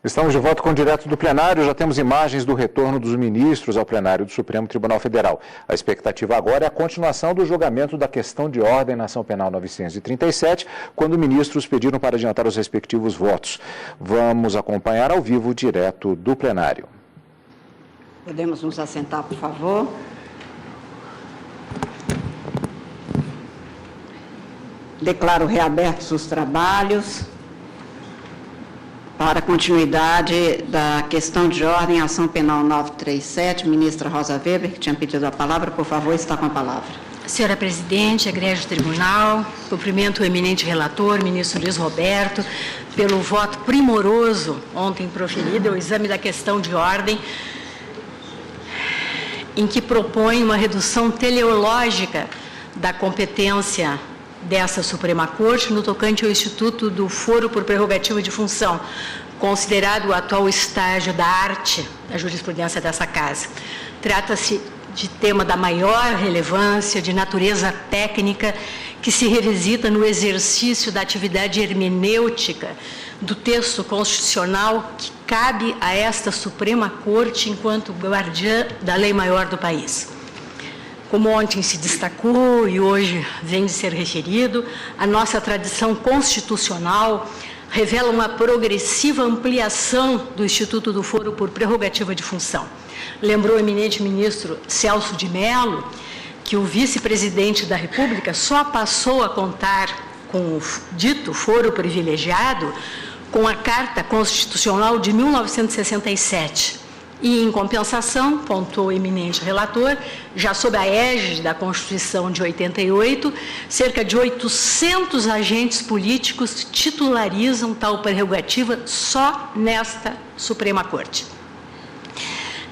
Estamos de volta com o Direto do Plenário. Já temos imagens do retorno dos ministros ao plenário do Supremo Tribunal Federal. A expectativa agora é a continuação do julgamento da questão de ordem na ação penal 937, quando ministros pediram para adiantar os respectivos votos. Vamos acompanhar ao vivo o Direto do Plenário. Podemos nos assentar, por favor? Declaro reabertos os trabalhos. Para a continuidade da questão de ordem, ação penal 937, ministra Rosa Weber, que tinha pedido a palavra, por favor, está com a palavra. Senhora Presidente, egrégio tribunal, cumprimento o eminente relator, ministro Luiz Roberto, pelo voto primoroso ontem proferido, o exame da questão de ordem, em que propõe uma redução teleológica da competência dessa Suprema Corte no tocante ao Instituto do Foro por Prerrogativa de Função, considerado o atual estágio da arte da jurisprudência dessa Casa. Trata-se de tema da maior relevância, de natureza técnica, que se revisita no exercício da atividade hermenêutica do texto constitucional que cabe a esta Suprema Corte enquanto guardiã da lei maior do país. Como ontem se destacou e hoje vem de ser referido, a nossa tradição constitucional revela uma progressiva ampliação do Instituto do Foro por Prerrogativa de Função. Lembrou o eminente ministro Celso de Mello que o vice-presidente da República só passou a contar com o dito foro privilegiado com a Carta Constitucional de 1967. E, em compensação, pontuou o eminente relator, já sob a égide da Constituição de 88, cerca de 800 agentes políticos titularizam tal prerrogativa só nesta Suprema Corte.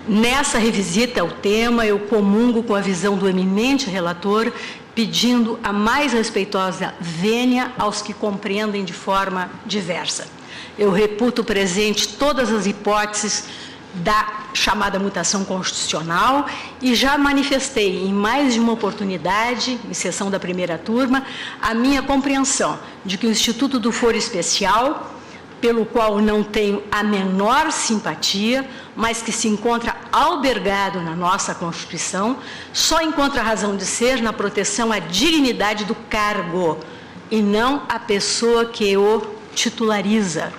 Nessa revisita ao tema, eu comungo com a visão do eminente relator, pedindo a mais respeitosa vênia aos que compreendem de forma diversa. Eu reputo presente todas as hipóteses da chamada mutação constitucional e já manifestei em mais de uma oportunidade, em sessão da primeira turma, a minha compreensão de que o Instituto do Foro Especial, pelo qual não tenho a menor simpatia, mas que se encontra albergado na nossa Constituição, só encontra razão de ser na proteção à dignidade do cargo e não à pessoa que o titulariza,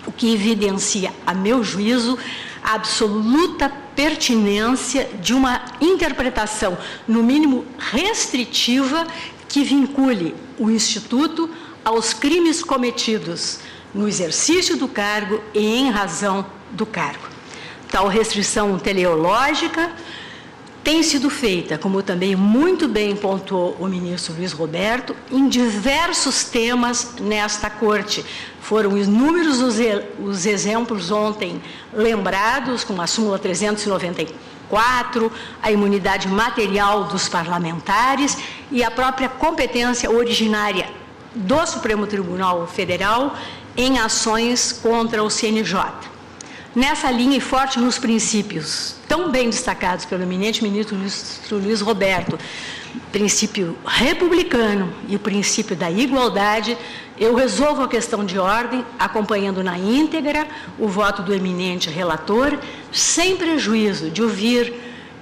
o que evidencia, a meu juízo, a absoluta pertinência de uma interpretação, no mínimo restritiva, que vincule o Instituto aos crimes cometidos no exercício do cargo e em razão do cargo. Tal restrição teleológica tem sido feita, como também muito bem pontuou o ministro Luiz Roberto, em diversos temas nesta Corte. Foram inúmeros os exemplos ontem lembrados, como a súmula 394, a imunidade material dos parlamentares e a própria competência originária do Supremo Tribunal Federal em ações contra o CNJ. Nessa linha e forte nos princípios tão bem destacados pelo eminente ministro Luiz Roberto, princípio republicano e o princípio da igualdade, eu resolvo a questão de ordem, acompanhando na íntegra o voto do eminente relator, sem prejuízo de ouvir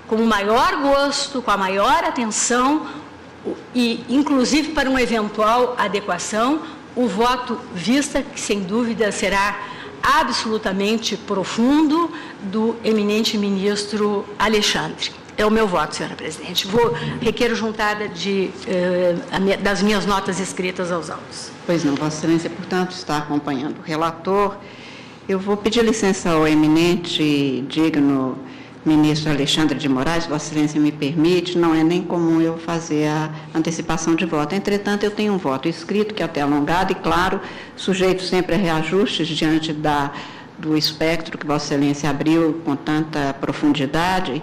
com o maior gosto, com a maior atenção e, inclusive, para uma eventual adequação, o voto vista, que sem dúvida será absolutamente profundo, do eminente ministro Alexandre. É o meu voto, senhora presidente. Requeiro juntada das minhas notas escritas aos autos. Pois não, Vossa Excelência, portanto, está acompanhando o relator. Eu vou pedir licença ao eminente e digno ministro Alexandre de Moraes, Vossa Excelência me permite, não é nem comum eu fazer a antecipação de voto. Entretanto, eu tenho um voto escrito, que é até alongado e, claro, sujeito sempre a reajustes diante do espectro que Vossa Excelência abriu com tanta profundidade,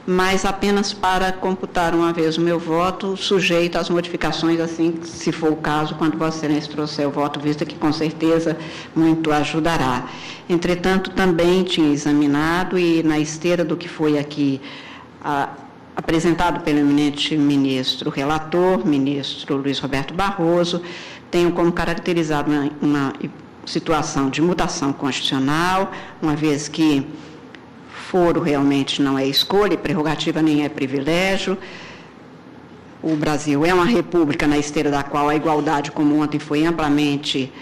mas apenas para computar uma vez o meu voto, sujeito às modificações, assim, se for o caso, quando Vossa Excelência trouxer o voto, visto que com certeza muito ajudará. Entretanto, também tinha examinado e na esteira do que foi aqui apresentado pelo eminente ministro relator, ministro Luiz Roberto Barroso, tenho como caracterizado uma situação de mutação constitucional, uma vez que foro realmente não é escolha, prerrogativa nem é privilégio. O Brasil é uma república na esteira da qual a igualdade, como ontem foi amplamente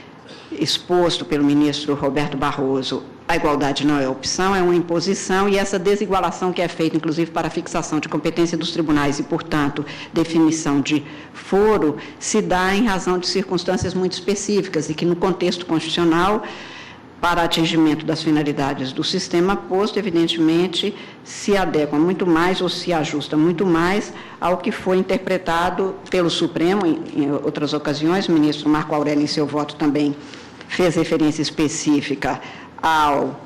exposto pelo ministro Roberto Barroso, a igualdade não é opção, é uma imposição, e essa desigualação que é feita, inclusive, para a fixação de competência dos tribunais e, portanto, definição de foro, se dá em razão de circunstâncias muito específicas e que, no contexto constitucional, para atingimento das finalidades do sistema posto, evidentemente, se adequa muito mais ou se ajusta muito mais ao que foi interpretado pelo Supremo em outras ocasiões. O ministro Marco Aurélio, em seu voto, também fez referência específica ao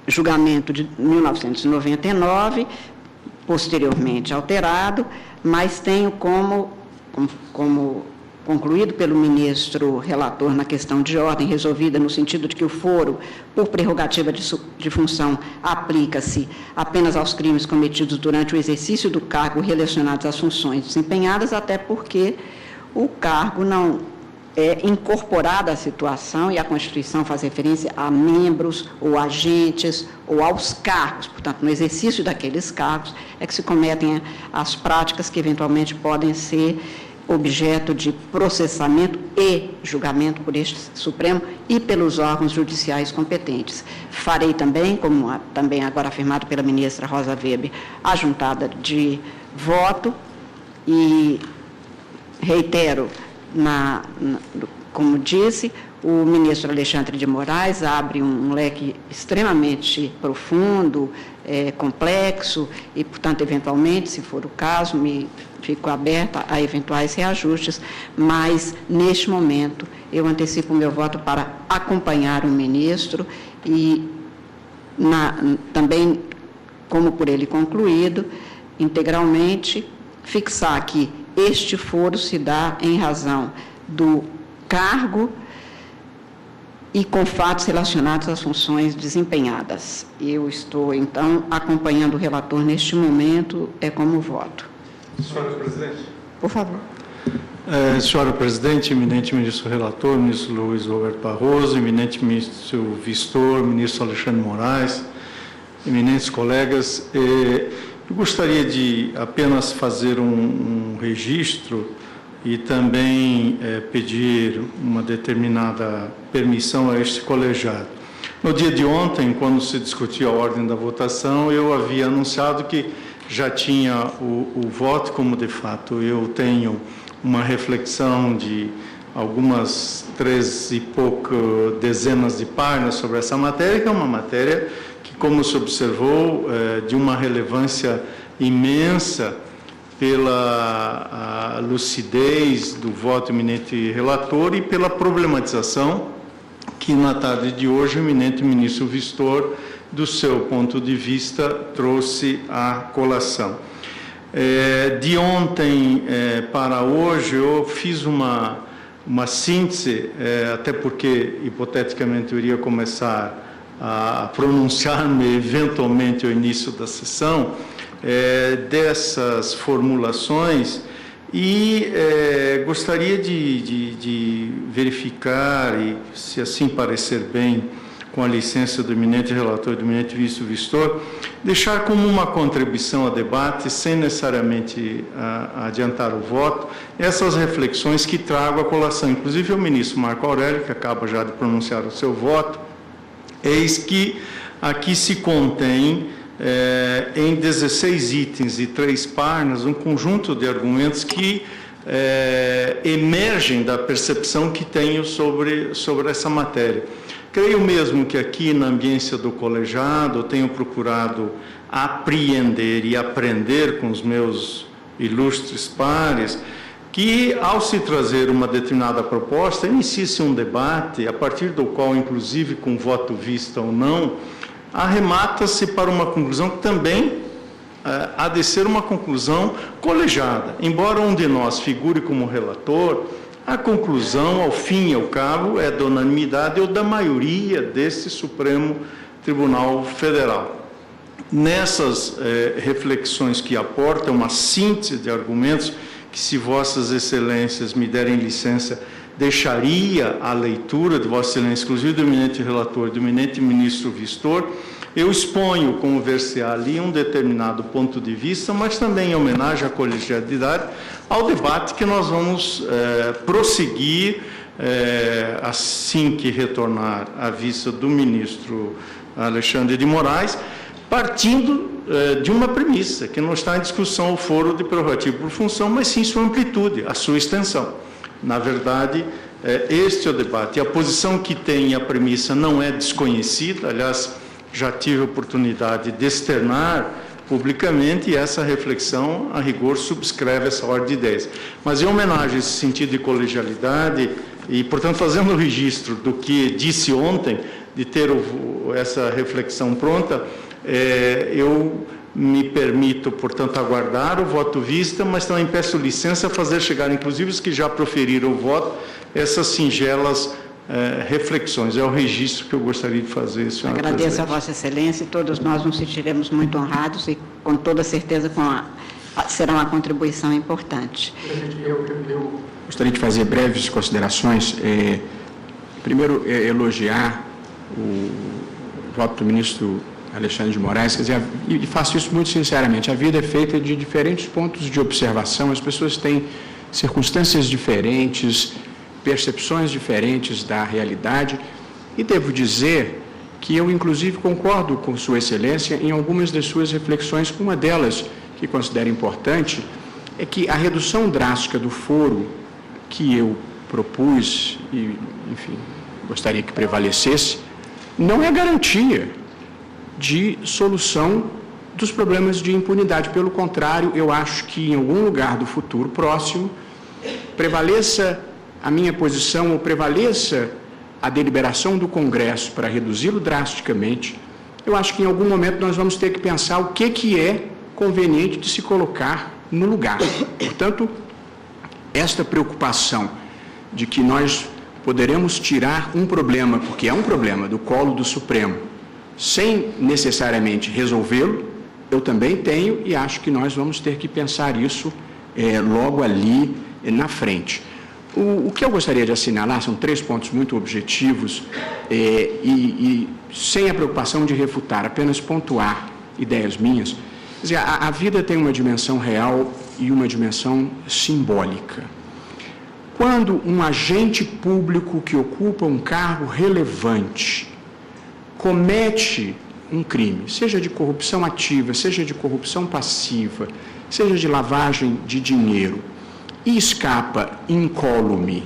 julgamento de 1999, posteriormente alterado, mas tenho como concluído pelo ministro relator na questão de ordem, resolvida no sentido de que o foro, por prerrogativa de função, aplica-se apenas aos crimes cometidos durante o exercício do cargo relacionados às funções desempenhadas, até porque o cargo não é incorporado à situação, e a Constituição faz referência a membros ou agentes ou aos cargos. Portanto, no exercício daqueles cargos é que se cometem as práticas que eventualmente podem ser objeto de processamento e julgamento por este Supremo e pelos órgãos judiciais competentes. Farei também, como também agora afirmado pela ministra Rosa Weber, a juntada de voto, e reitero, como disse, o ministro Alexandre de Moraes abre um leque extremamente profundo, complexo, e, portanto, eventualmente, se for o caso, fico aberta a eventuais reajustes, mas, neste momento, eu antecipo o meu voto para acompanhar o ministro e, também, como por ele concluído, integralmente, fixar que este foro se dá em razão do cargo e com fatos relacionados às funções desempenhadas. Eu estou, então, acompanhando o relator neste momento, como voto. Senhora Presidente. Por favor. Senhora Presidente, eminente ministro relator, ministro Luiz Roberto Barroso, eminente ministro Vistor, ministro Alexandre de Moraes, eminentes colegas, eu gostaria de apenas fazer um registro e também pedir uma determinada permissão a este colegiado. No dia de ontem, quando se discutiu a ordem da votação, eu havia anunciado que já tinha o voto, como de fato eu tenho uma reflexão de algumas 13 e poucas dezenas de páginas sobre essa matéria, que é uma matéria que, como se observou, de uma relevância imensa pela lucidez do voto eminente relator e pela problematização que, na tarde de hoje, o eminente ministro Vistor, do seu ponto de vista, trouxe à colação. De ontem para hoje, eu fiz uma síntese, até porque, hipoteticamente, eu iria começar a pronunciar-me eventualmente ao início da sessão, dessas formulações, e gostaria de verificar, e se assim parecer bem, com a licença do eminente relator e do eminente ministro Vistor, deixar como uma contribuição ao debate, sem necessariamente adiantar o voto, essas reflexões que trago à colação. Inclusive, o ministro Marco Aurélio, que acaba já de pronunciar o seu voto, eis que aqui se contém, em 16 itens e 3 páginas, um conjunto de argumentos que emergem da percepção que tenho sobre essa matéria. Creio mesmo que aqui, na ambiência do colegiado, eu tenho procurado apreender e aprender com os meus ilustres pares, que, ao se trazer uma determinada proposta, inicie-se um debate, a partir do qual, inclusive, com voto vista ou não, arremata-se para uma conclusão que também há de ser uma conclusão colegiada. Embora um de nós figure como relator, a conclusão, ao fim e ao cabo, é da unanimidade ou da maioria deste Supremo Tribunal Federal. Nessas reflexões que aportam uma síntese de argumentos, que, se vossas excelências me derem licença, deixaria a leitura de Vossa Excelência, inclusive do eminente relator, do eminente ministro Vistor. Eu exponho, como ver-se-á ali, um determinado ponto de vista, mas também em homenagem à colegialidade, ao debate que nós vamos prosseguir assim que retornar à vista do ministro Alexandre de Moraes, partindo de uma premissa, que não está em discussão o foro de prerrogativa por função, mas sim sua amplitude, a sua extensão. Na verdade, este é o debate. E a posição que tem a premissa não é desconhecida, aliás, já tive a oportunidade de externar publicamente, e essa reflexão, a rigor, subscreve essa ordem de ideias. Mas, em homenagem a esse sentido de colegialidade, e, portanto, fazendo o registro do que disse ontem, de ter essa reflexão pronta, eu me permito, portanto, aguardar o voto vista, mas também peço licença a fazer chegar, inclusive, os que já proferiram o voto, essas singelas reflexões. É o registro que eu gostaria de fazer, senhora Agradeço presidente. a Vossa Excelência, e todos nós nos sentiremos muito honrados e, com toda certeza, será uma contribuição importante. Eu gostaria de fazer breves considerações. Primeiro, elogiar o voto do ministro Alexandre de Moraes, quer dizer, e faço isso muito sinceramente. A vida é feita de diferentes pontos de observação, as pessoas têm circunstâncias diferentes, percepções diferentes da realidade, e devo dizer que eu, inclusive, concordo com Sua Excelência em algumas das suas reflexões. Uma delas, que considero importante, é que a redução drástica do foro que eu propus, e, enfim, gostaria que prevalecesse, não é garantia de solução dos problemas de impunidade. Pelo contrário, eu acho que em algum lugar do futuro próximo prevaleça a minha posição ou prevaleça a deliberação do Congresso para reduzi-lo drasticamente. Eu acho que em algum momento nós vamos ter que pensar o que é conveniente de se colocar no lugar. Portanto, esta preocupação de que nós poderemos tirar um problema, porque é um problema, do colo do Supremo, sem necessariamente resolvê-lo, eu também tenho, e acho que nós vamos ter que pensar isso logo ali na frente. O que eu gostaria de assinalar são 3 pontos muito objetivos e sem a preocupação de refutar, apenas pontuar ideias minhas. Quer dizer, a vida tem uma dimensão real e uma dimensão simbólica. Quando um agente público que ocupa um cargo relevante comete um crime, seja de corrupção ativa, seja de corrupção passiva, seja de lavagem de dinheiro, e escapa incólume,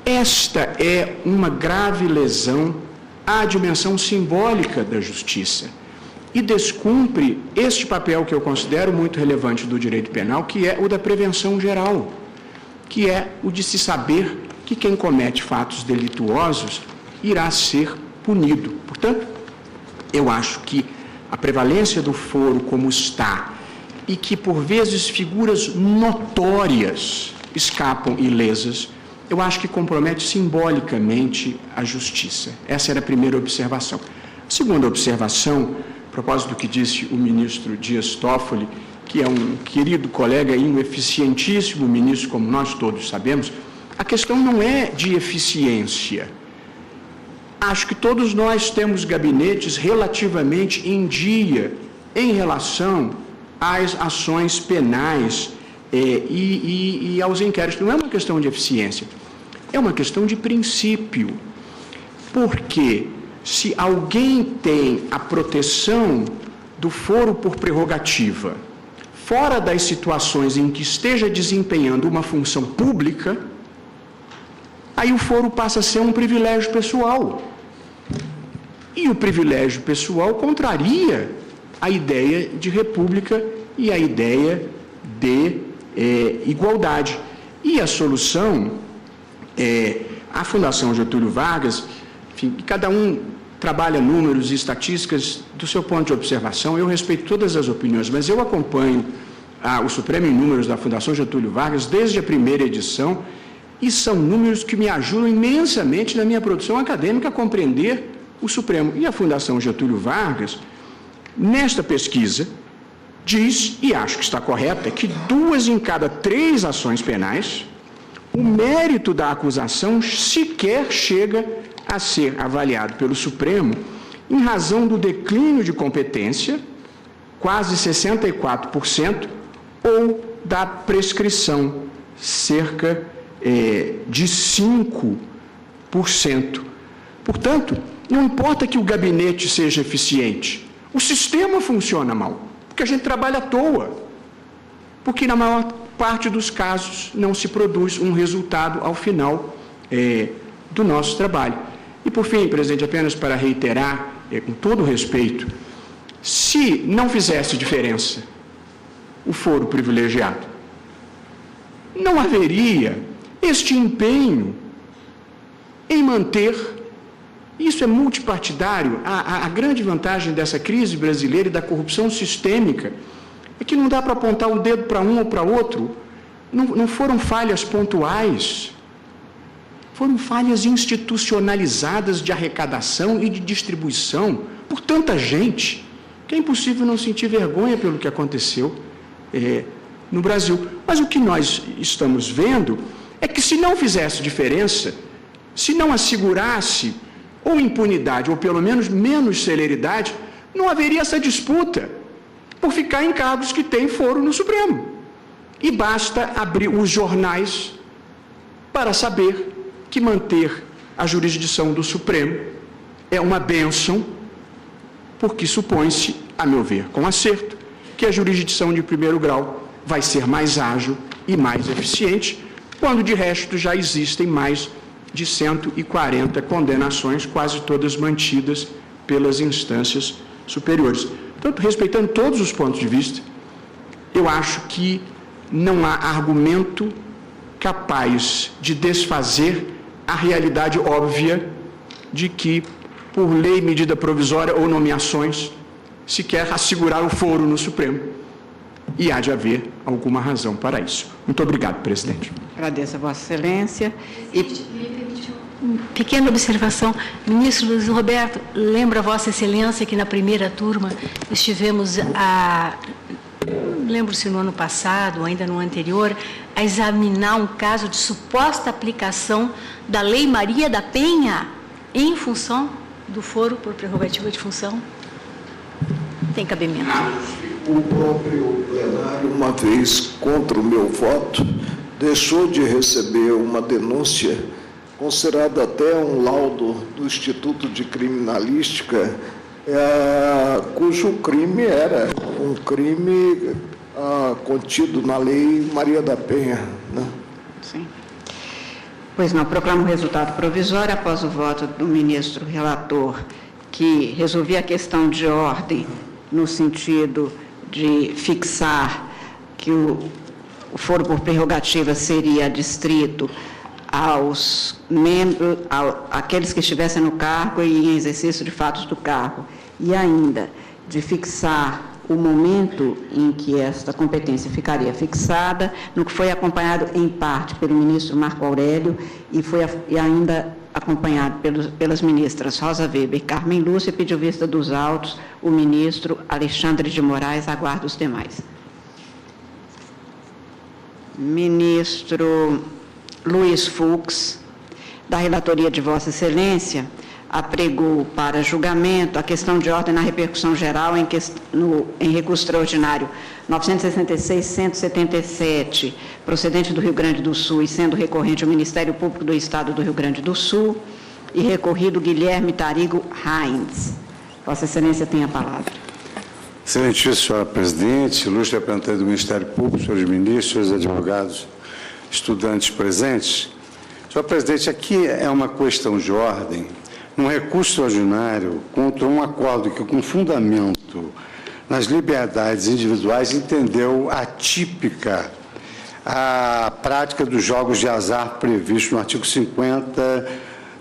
esta é uma grave lesão à dimensão simbólica da justiça e descumpre este papel que eu considero muito relevante do direito penal, que é o da prevenção geral, que é o de se saber que quem comete fatos delituosos irá ser punido. Portanto, eu acho que a prevalência do foro como está, e que, por vezes, figuras notórias escapam ilesas, eu acho que compromete simbolicamente a justiça. Essa era a primeira observação. A segunda observação, a propósito do que disse o ministro Dias Toffoli, que é um querido colega e um eficientíssimo ministro, como nós todos sabemos, a questão não é de eficiência. Acho que todos nós temos gabinetes relativamente em dia em relação às ações penais e aos inquéritos. Não é uma questão de eficiência, é uma questão de princípio. Porque se alguém tem a proteção do foro por prerrogativa fora das situações em que esteja desempenhando uma função pública, aí o foro passa a ser um privilégio pessoal. E o privilégio pessoal contraria a ideia de república e a ideia de igualdade. E a solução, a Fundação Getúlio Vargas, enfim, cada um trabalha números e estatísticas do seu ponto de observação, eu respeito todas as opiniões, mas eu acompanho o Supremo em Números da Fundação Getúlio Vargas desde a primeira edição, e são números que me ajudam imensamente na minha produção acadêmica a compreender o Supremo. E a Fundação Getúlio Vargas, nesta pesquisa, diz, e acho que está correta, que 2 em cada 3 ações penais o mérito da acusação sequer chega a ser avaliado pelo Supremo em razão do declínio de competência, quase 64%, ou da prescrição, cerca de 5%. Portanto, não importa que o gabinete seja eficiente, o sistema funciona mal, porque a gente trabalha à toa, porque na maior parte dos casos não se produz um resultado ao final do nosso trabalho. E, por fim, presidente, apenas para reiterar, com todo respeito, se não fizesse diferença o foro privilegiado, não haveria este empenho em manter, isso é multipartidário, a grande vantagem dessa crise brasileira e da corrupção sistêmica é que não dá para apontar o dedo para um ou para outro, não foram falhas pontuais, foram falhas institucionalizadas de arrecadação e de distribuição por tanta gente, que é impossível não sentir vergonha pelo que aconteceu no Brasil. Mas o que nós estamos vendo é que, se não fizesse diferença, se não assegurasse ou impunidade, ou pelo menos menos celeridade, não haveria essa disputa por ficar em cargos que têm foro no Supremo. E basta abrir os jornais para saber que manter a jurisdição do Supremo é uma bênção, porque supõe-se, a meu ver, com acerto, que a jurisdição de primeiro grau vai ser mais ágil e mais eficiente, quando de resto já existem mais de 140 condenações, quase todas mantidas pelas instâncias superiores. Portanto, respeitando todos os pontos de vista, eu acho que não há argumento capaz de desfazer a realidade óbvia de que, por lei, medida provisória ou nomeações, se quer assegurar o foro no Supremo. E há de haver alguma razão para isso. Muito obrigado, presidente. Agradeço a Vossa Excelência. Pequena observação. Ministro Luiz Roberto, lembra a Vossa Excelência que na primeira turma estivemos não lembro se no ano passado ou ainda no anterior, a examinar um caso de suposta aplicação da Lei Maria da Penha em função do foro por prerrogativa de função? Tem cabimento. O próprio plenário, uma vez contra o meu voto, deixou de receber uma denúncia considerada até um laudo do Instituto de Criminalística, cujo crime era um crime contido na Lei Maria da Penha. Né? Sim. Pois não, proclamo o resultado provisório após o voto do ministro relator, que resolvia a questão de ordem no sentido de fixar que o foro por prerrogativa seria adstrito aos membros, aqueles que estivessem no cargo e em exercício de fatos do cargo, e ainda de fixar o momento em que esta competência ficaria fixada, no que foi acompanhado em parte pelo ministro Marco Aurélio e ainda acompanhado pelas ministras Rosa Weber e Carmen Lúcia, pediu vista dos autos o ministro Alexandre de Moraes. Aguardo os demais. Ministro Luiz Fux, da relatoria de Vossa Excelência, apregou para julgamento a questão de ordem na repercussão geral em recurso extraordinário 966-177, procedente do Rio Grande do Sul e sendo recorrente o Ministério Público do Estado do Rio Grande do Sul, e recorrido Guilherme Tarigo Heinz. Vossa Excelência tem a palavra. Excelentíssima senhora presidente, ilustre representante do Ministério Público, senhores ministros, advogados, estudantes presentes. Senhora presidente, aqui é uma questão de ordem, num recurso extraordinário contra um acordo que, com fundamento nas liberdades individuais, entendeu atípica a prática dos jogos de azar previsto no artigo 50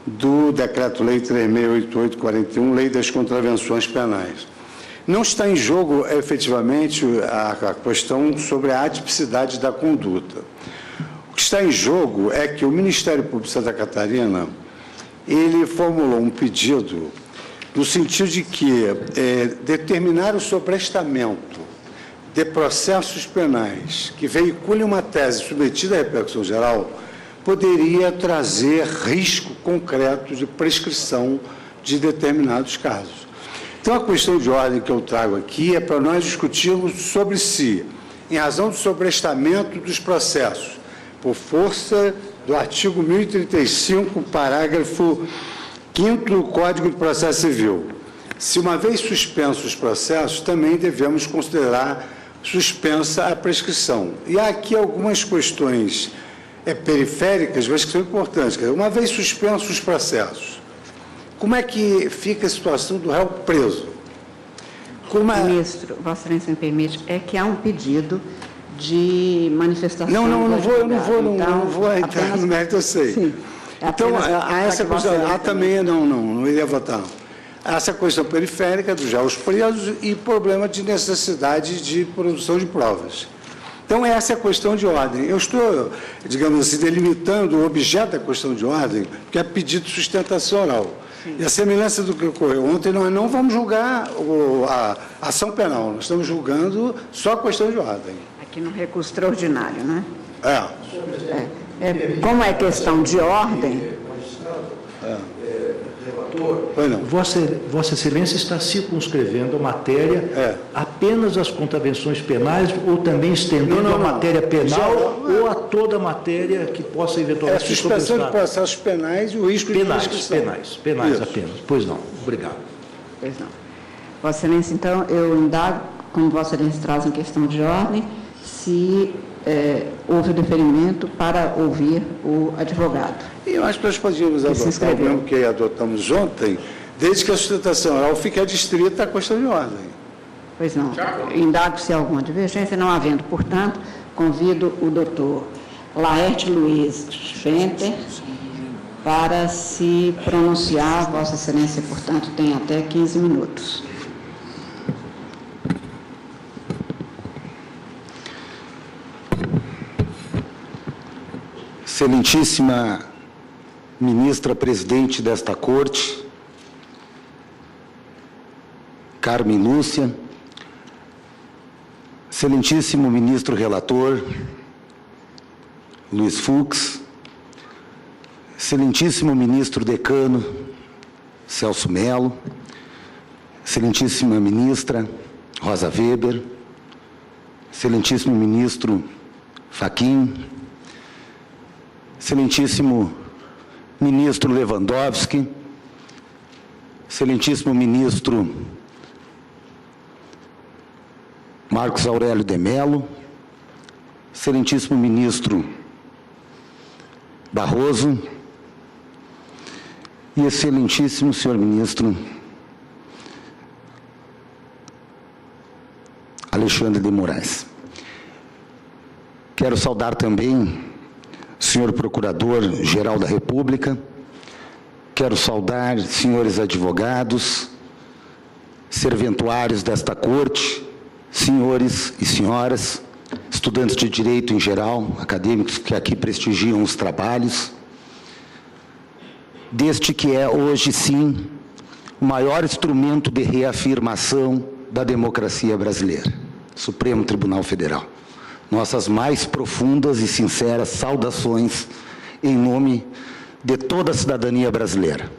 do Decreto-Lei 3688/41, Lei das Contravenções Penais. Não está em jogo, efetivamente, a questão sobre a atipicidade da conduta. O que está em jogo é que o Ministério Público de Santa Catarina ele formulou um pedido no sentido de que determinar o sobrestamento de processos penais que veiculem uma tese submetida à repercussão geral poderia trazer risco concreto de prescrição de determinados casos. Então, a questão de ordem que eu trago aqui é para nós discutirmos sobre se, em razão do sobrestamento dos processos, por força do artigo 1035, parágrafo 5º do Código de Processo Civil, se uma vez suspensos os processos, também devemos considerar suspensa a prescrição. E há aqui algumas questões periféricas, mas que são importantes. Uma vez suspensos os processos, como é que fica a situação do réu preso? Ministro, Vossa Excelência me permite, é que há um pedido de manifestação. Eu não vou entrar no mérito, eu sei. Sim. Então, há essa questão, também não iria votar. Essa questão periférica dos réus presos e problema de necessidade de produção de provas. Então, essa é a questão de ordem. Eu estou, digamos assim, delimitando o objeto da questão de ordem, que é pedido de sustentação oral. Sim. E a semelhança do que ocorreu ontem, nós não vamos julgar a ação penal, nós estamos julgando só a questão de ordem. Aqui no recurso extraordinário, né? É. Como é questão de ordem... Vossa Excelência está circunscrevendo a matéria apenas às contravenções penais ou também estendendo a matéria penal ou a toda a matéria que possa eventualmente ser suspensão de processos penais e o risco de prescrição. Penais isso. Apenas. Pois não. Obrigado. Pois não. Vossa Excelência, então, eu indago, como Vossa Excelência traz em questão de ordem, se houve o deferimento para ouvir o advogado. E eu acho que nós podíamos adotar o mesmo que adotamos ontem, desde que a sustentação oral fique adstrita à questão de ordem. Pois não. Indago se há alguma divergência, não havendo, portanto, convido o doutor Laerte Luiz Schwenter para se pronunciar. Vossa Excelência, portanto, tem até 15 minutos. Excelentíssima ministra presidente desta Corte, Carmen Lúcia, excelentíssimo ministro relator, Luiz Fux, excelentíssimo ministro decano, Celso Mello, excelentíssima ministra Rosa Weber, excelentíssimo ministro Fachin, excelentíssimo ministro Lewandowski, excelentíssimo ministro Marcos Aurélio de Mello, excelentíssimo ministro Barroso e excelentíssimo senhor ministro Alexandre de Moraes. Quero saudar também senhor Procurador-Geral da República, quero saudar senhores advogados, serventuários desta Corte, senhores e senhoras, estudantes de Direito em geral, acadêmicos que aqui prestigiam os trabalhos, deste que é hoje, sim, o maior instrumento de reafirmação da democracia brasileira, Supremo Tribunal Federal. Nossas mais profundas e sinceras saudações em nome de toda a cidadania brasileira.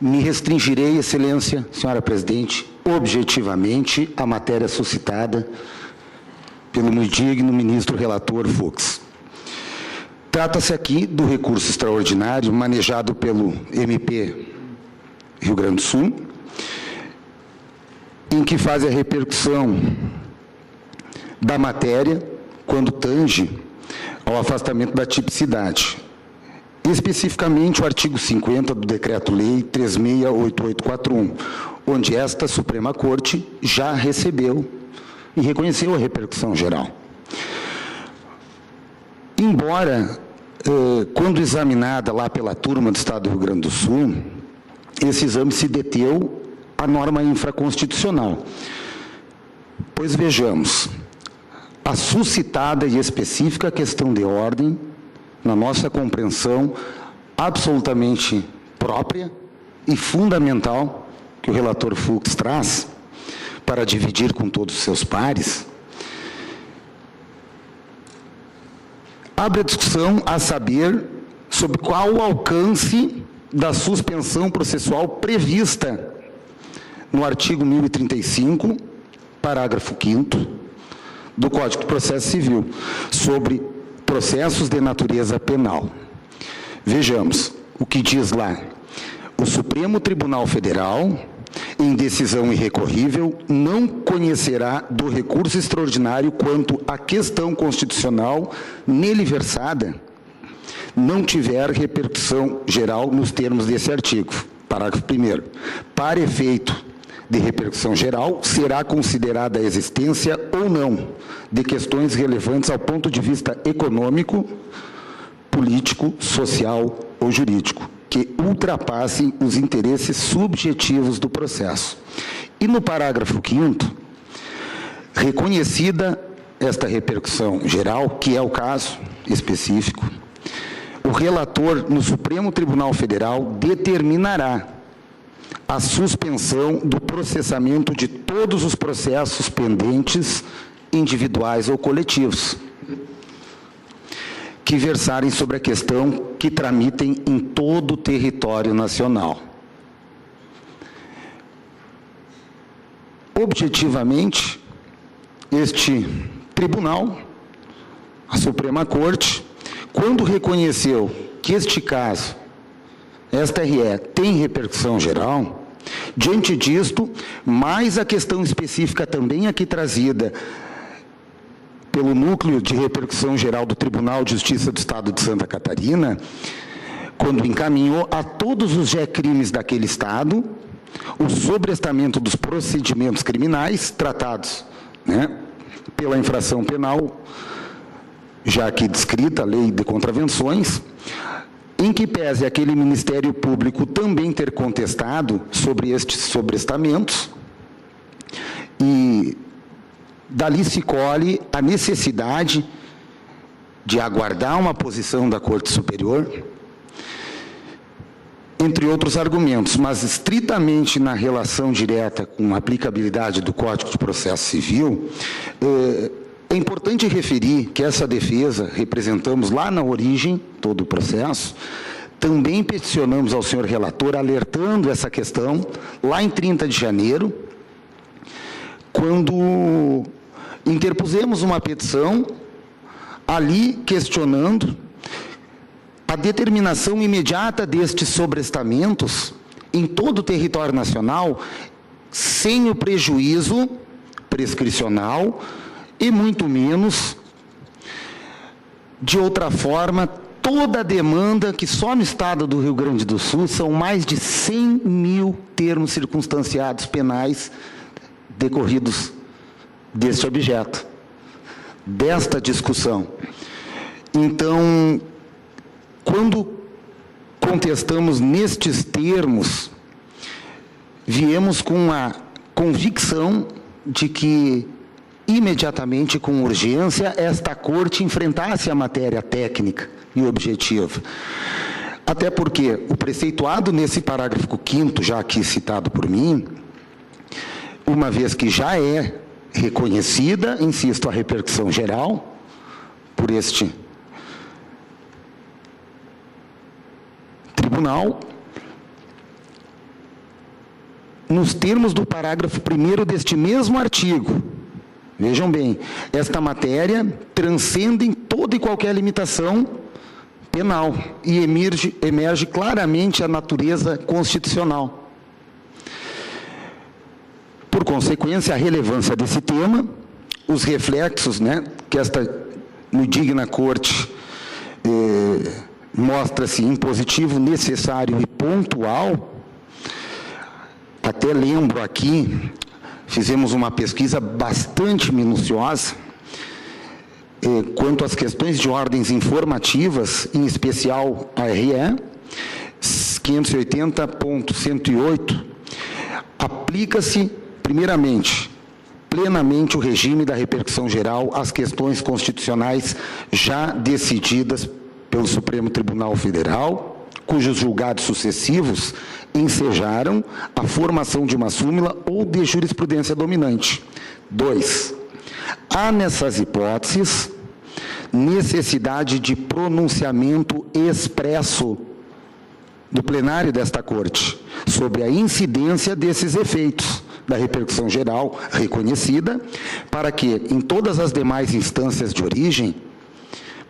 Me restringirei, Excelência, senhora presidente, objetivamente à matéria suscitada pelo muito digno ministro relator Fux. Trata-se aqui do recurso extraordinário manejado pelo MP Rio Grande do Sul, em que faz a repercussão da matéria quando tange ao afastamento da tipicidade. Especificamente o artigo 50 do Decreto-Lei 368841, onde esta Suprema Corte já recebeu e reconheceu a repercussão geral. Embora, quando examinada lá pela turma do Estado do Rio Grande do Sul, esse exame se deteu à norma infraconstitucional. Pois vejamos, a suscitada e específica questão de ordem, na nossa compreensão, absolutamente própria e fundamental, que o relator Fux traz, para dividir com todos os seus pares, abre a discussão a saber sobre qual o alcance da suspensão processual prevista no artigo 1035, parágrafo 5º, do Código de Processo Civil, sobre processos de natureza penal. Vejamos o que diz lá. O Supremo Tribunal Federal, em decisão irrecorrível, não conhecerá do recurso extraordinário quanto à questão constitucional nele versada não tiver repercussão geral nos termos desse artigo. Parágrafo 1º. Para efeito de repercussão geral, será considerada a existência ou não de questões relevantes ao ponto de vista econômico, político, social ou jurídico, que ultrapassem os interesses subjetivos do processo. E no parágrafo 5º, reconhecida esta repercussão geral, que é o caso específico, o relator no Supremo Tribunal Federal determinará a suspensão do processamento de todos os processos pendentes, individuais ou coletivos, que versarem sobre a questão que tramitem em todo o território nacional. Objetivamente, este tribunal, a Suprema Corte, quando reconheceu que este caso, esta RE, tem repercussão geral, diante disto, mais a questão específica também aqui trazida pelo Núcleo de Repercussão Geral do Tribunal de Justiça do Estado de Santa Catarina, quando encaminhou a todos os crimes daquele Estado o sobrestamento dos procedimentos criminais tratados, né, pela infração penal, já aqui descrita, a Lei de Contravenções, em que pese aquele Ministério Público também ter contestado sobre estes sobrestamentos, e dali se colhe a necessidade de aguardar uma posição da Corte Superior, entre outros argumentos, mas estritamente na relação direta com a aplicabilidade do Código de Processo Civil, é importante referir que essa defesa, representamos lá na origem todo o processo, também peticionamos ao senhor relator, alertando essa questão, lá em 30 de janeiro, quando interpusemos uma petição, ali questionando a determinação imediata destes sobrestamentos em todo o território nacional, sem o prejuízo prescricional e muito menos, de outra forma, toda a demanda que só no estado do Rio Grande do Sul são mais de 100 mil termos circunstanciados penais decorridos deste objeto, desta discussão. Então, quando contestamos nestes termos, viemos com a convicção de que, imediatamente, com urgência, esta Corte enfrentasse a matéria técnica e objetiva. Até porque o preceituado nesse parágrafo 5º, já aqui citado por mim, uma vez que já é reconhecida, insisto, a repercussão geral por este tribunal, nos termos do parágrafo 1º deste mesmo artigo, vejam bem, esta matéria transcende toda e qualquer limitação penal e emerge claramente a natureza constitucional. Por consequência, a relevância desse tema, os reflexos, né, que esta no digna Corte mostra-se impositivo, necessário e pontual. Até lembro aqui, fizemos uma pesquisa bastante minuciosa quanto às questões de ordens informativas, em especial a RE 580.108, aplica-se, primeiramente, plenamente o regime da repercussão geral às questões constitucionais já decididas pelo Supremo Tribunal Federal, cujos julgados sucessivos ensejaram a formação de uma súmula ou de jurisprudência dominante. 2. Há nessas hipóteses necessidade de pronunciamento expresso do plenário desta Corte sobre a incidência desses efeitos da repercussão geral reconhecida, para que, em todas as demais instâncias de origem,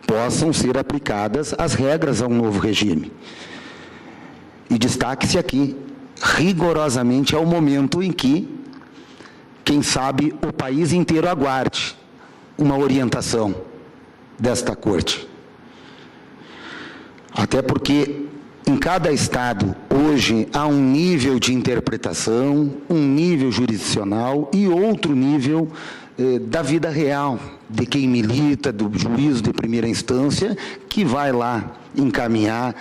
possam ser aplicadas as regras a um novo regime. E destaque-se aqui, rigorosamente, é o momento em que, quem sabe, o país inteiro aguarde uma orientação desta Corte. Até porque, em cada estado, hoje, há um nível de interpretação, um nível jurisdicional e outro nível da vida real, de quem milita, do juízo de primeira instância, que vai lá encaminhar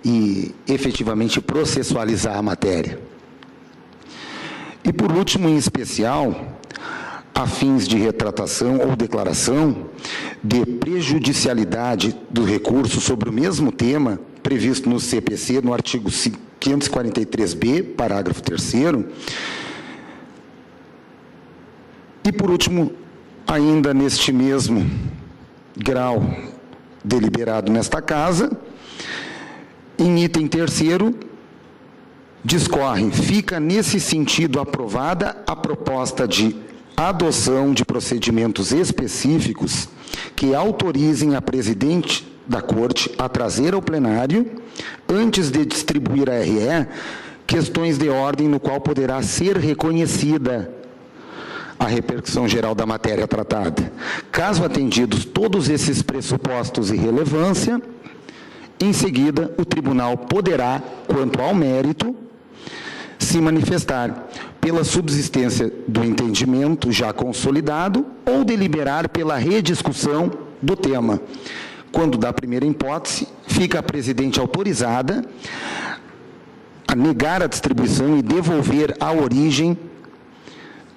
e efetivamente processualizar a matéria. E por último, em especial, a fins de retratação ou declaração de prejudicialidade do recurso sobre o mesmo tema, previsto no CPC, no artigo 543b, parágrafo 3º. E, por último, ainda neste mesmo grau deliberado nesta Casa, em item 3º, discorre, fica nesse sentido aprovada a proposta de adoção de procedimentos específicos que autorizem a presidente da Corte a trazer ao plenário, antes de distribuir a RE, questões de ordem no qual poderá ser reconhecida a repercussão geral da matéria tratada. Caso atendidos todos esses pressupostos e relevância, em seguida, o tribunal poderá, quanto ao mérito, se manifestar pela subsistência do entendimento já consolidado ou deliberar pela rediscussão do tema. Quando da primeira hipótese, fica a presidente autorizada a negar a distribuição e devolver à origem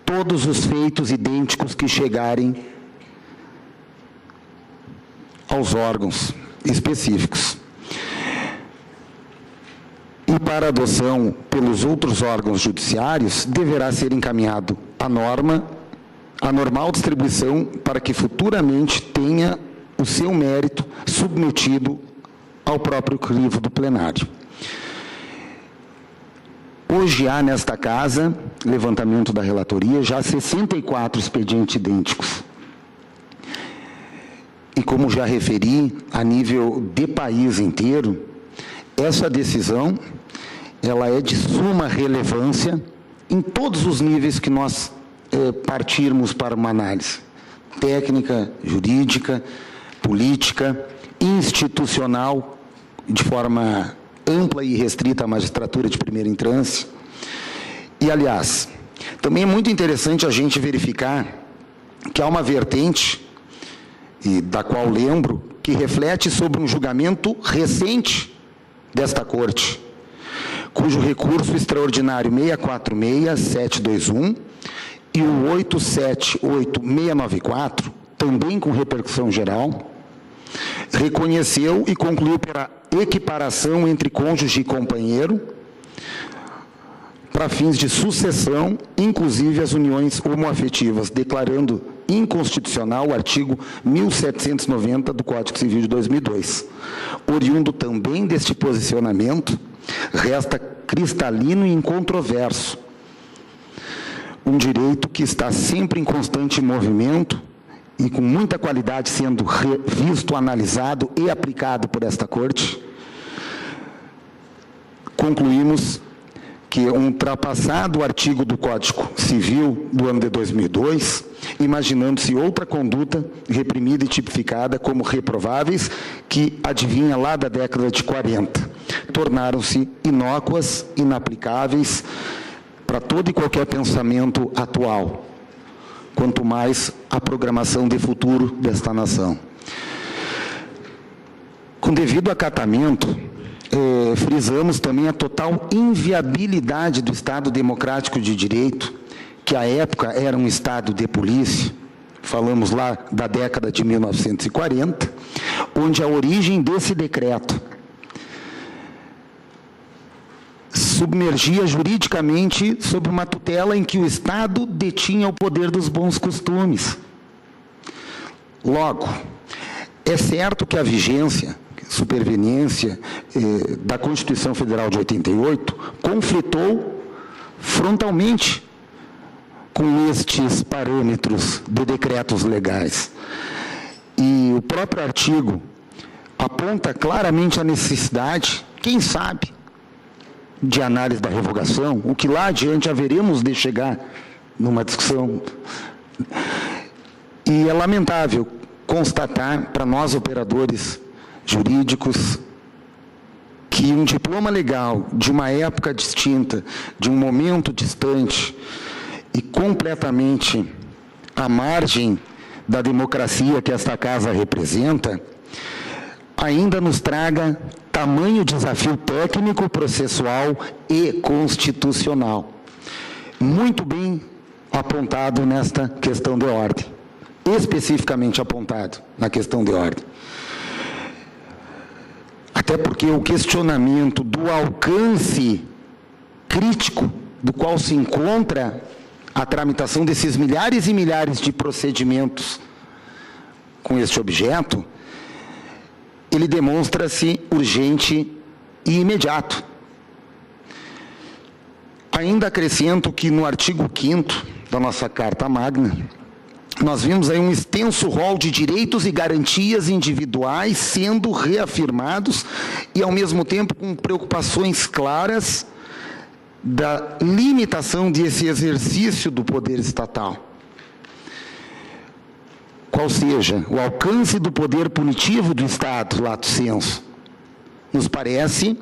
todos os feitos idênticos que chegarem aos órgãos específicos. E para adoção pelos outros órgãos judiciários, deverá ser encaminhado a normal distribuição para que futuramente tenha o seu mérito submetido ao próprio crivo do plenário. Hoje há nesta Casa, levantamento da relatoria, já 64 expedientes idênticos. E como já referi, a nível de país inteiro, essa decisão, ela é de suma relevância em todos os níveis que nós partirmos para uma análise técnica, jurídica, política, institucional, de forma ampla e restrita à magistratura de primeira instância. E, aliás, também é muito interessante a gente verificar que há uma vertente, e da qual lembro, que reflete sobre um julgamento recente desta Corte, cujo recurso extraordinário 646-721 e o 878-694, também com repercussão geral, reconheceu e concluiu pela equiparação entre cônjuge e companheiro para fins de sucessão, inclusive as uniões homoafetivas, declarando inconstitucional o artigo 1790 do Código Civil de 2002. Oriundo também deste posicionamento, resta cristalino e incontroverso um direito que está sempre em constante movimento e com muita qualidade sendo revisto, analisado e aplicado por esta Corte. Concluímos que, ultrapassado o artigo do Código Civil do ano de 2002, imaginando-se outra conduta reprimida e tipificada como reprováveis, que adivinha lá da década de 40, tornaram-se inócuas, inaplicáveis para todo e qualquer pensamento atual, quanto mais a programação de futuro desta nação. Com devido acatamento, frisamos também a total inviabilidade do Estado democrático de direito, que à época era um Estado de polícia, falamos lá da década de 1940, onde a origem desse decreto submergia juridicamente sob uma tutela em que o Estado detinha o poder dos bons costumes. Logo, É certo que a vigência, superveniência da Constituição Federal de 88 conflitou frontalmente com estes parâmetros de decretos legais. E o próprio artigo aponta claramente a necessidade, quem sabe, de análise da revogação, o que lá adiante haveremos de chegar numa discussão. E é lamentável constatar para nós, operadores jurídicos, que um diploma legal de uma época distinta, de um momento distante e completamente à margem da democracia que esta casa representa, ainda nos traga tamanho desafio técnico, processual e constitucional. Muito bem apontado nesta questão de ordem, especificamente apontado na questão de ordem. Até porque o questionamento do alcance crítico do qual se encontra a tramitação desses milhares e milhares de procedimentos com este objeto, ele demonstra-se urgente e imediato. Ainda acrescento que no artigo 5º da nossa Carta Magna, nós vimos aí um extenso rol de direitos e garantias individuais sendo reafirmados e, ao mesmo tempo, com preocupações claras da limitação desse exercício do poder estatal. Qual seja, o alcance do poder punitivo do Estado, lato sensu, nos parece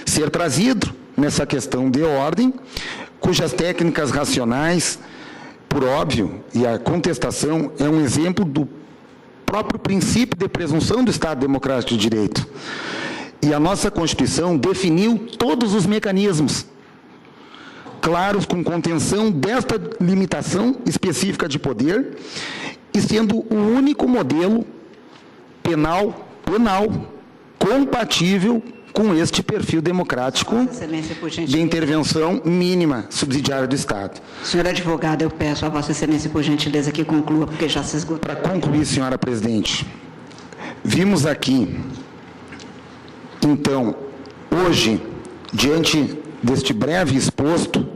ser trazido nessa questão de ordem, cujas técnicas racionais, por óbvio, e a contestação é um exemplo do próprio princípio de presunção do Estado Democrático de Direito. E a nossa Constituição definiu todos os mecanismos claros com contenção desta limitação específica de poder e sendo o único modelo penal compatível com este perfil democrático de intervenção mínima subsidiária do Estado. Senhor advogado, eu peço a Vossa Excelência, por gentileza, que conclua, porque já se esgotou. Para concluir, senhora presidente, vimos aqui, então, hoje, diante deste breve exposto,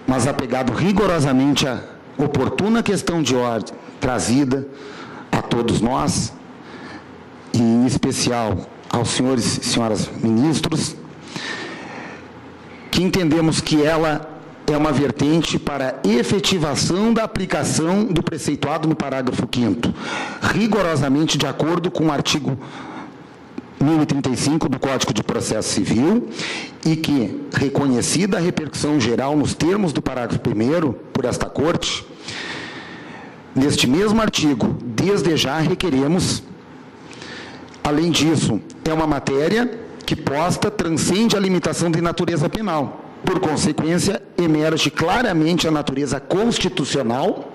mas apegado rigorosamente à oportuna questão de ordem trazida a todos nós, e em especial aos senhores e senhoras ministros, que entendemos que ela é uma vertente para efetivação da aplicação do preceituado no parágrafo 5º, rigorosamente de acordo com o artigo 1035 do Código de Processo Civil, e que, reconhecida a repercussão geral nos termos do parágrafo 1º por esta Corte, neste mesmo artigo, desde já requeremos. Além disso, é uma matéria que posta transcende a limitação de natureza penal. Por consequência, emerge claramente a natureza constitucional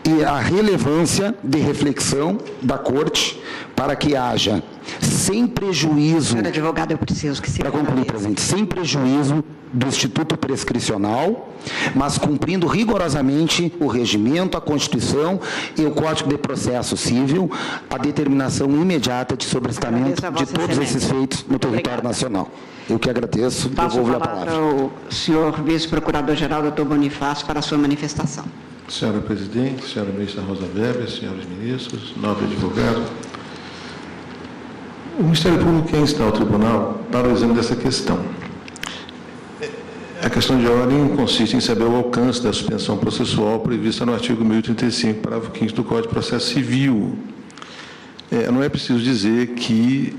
e a relevância de reflexão da Corte para que haja, sem prejuízo... Senhor advogado, eu preciso que se... Para concluir, presidente, sem prejuízo do Instituto Prescricional, mas cumprindo rigorosamente o regimento, a Constituição e o Código de Processo Civil, a determinação imediata de sobrestamento de todos esses feitos no território nacional. Eu que agradeço, devolvo a palavra. O senhor vice-procurador-geral, doutor Bonifácio, para a sua manifestação. Senhora presidente, senhora ministra Rosa Weber, senhores ministros, nobre advogado, o Ministério Público quer instar ao tribunal para o exame dessa questão. A questão de ordem consiste em saber o alcance da suspensão processual prevista no artigo 1035, parágrafo 5º do Código de Processo Civil. Não é preciso dizer que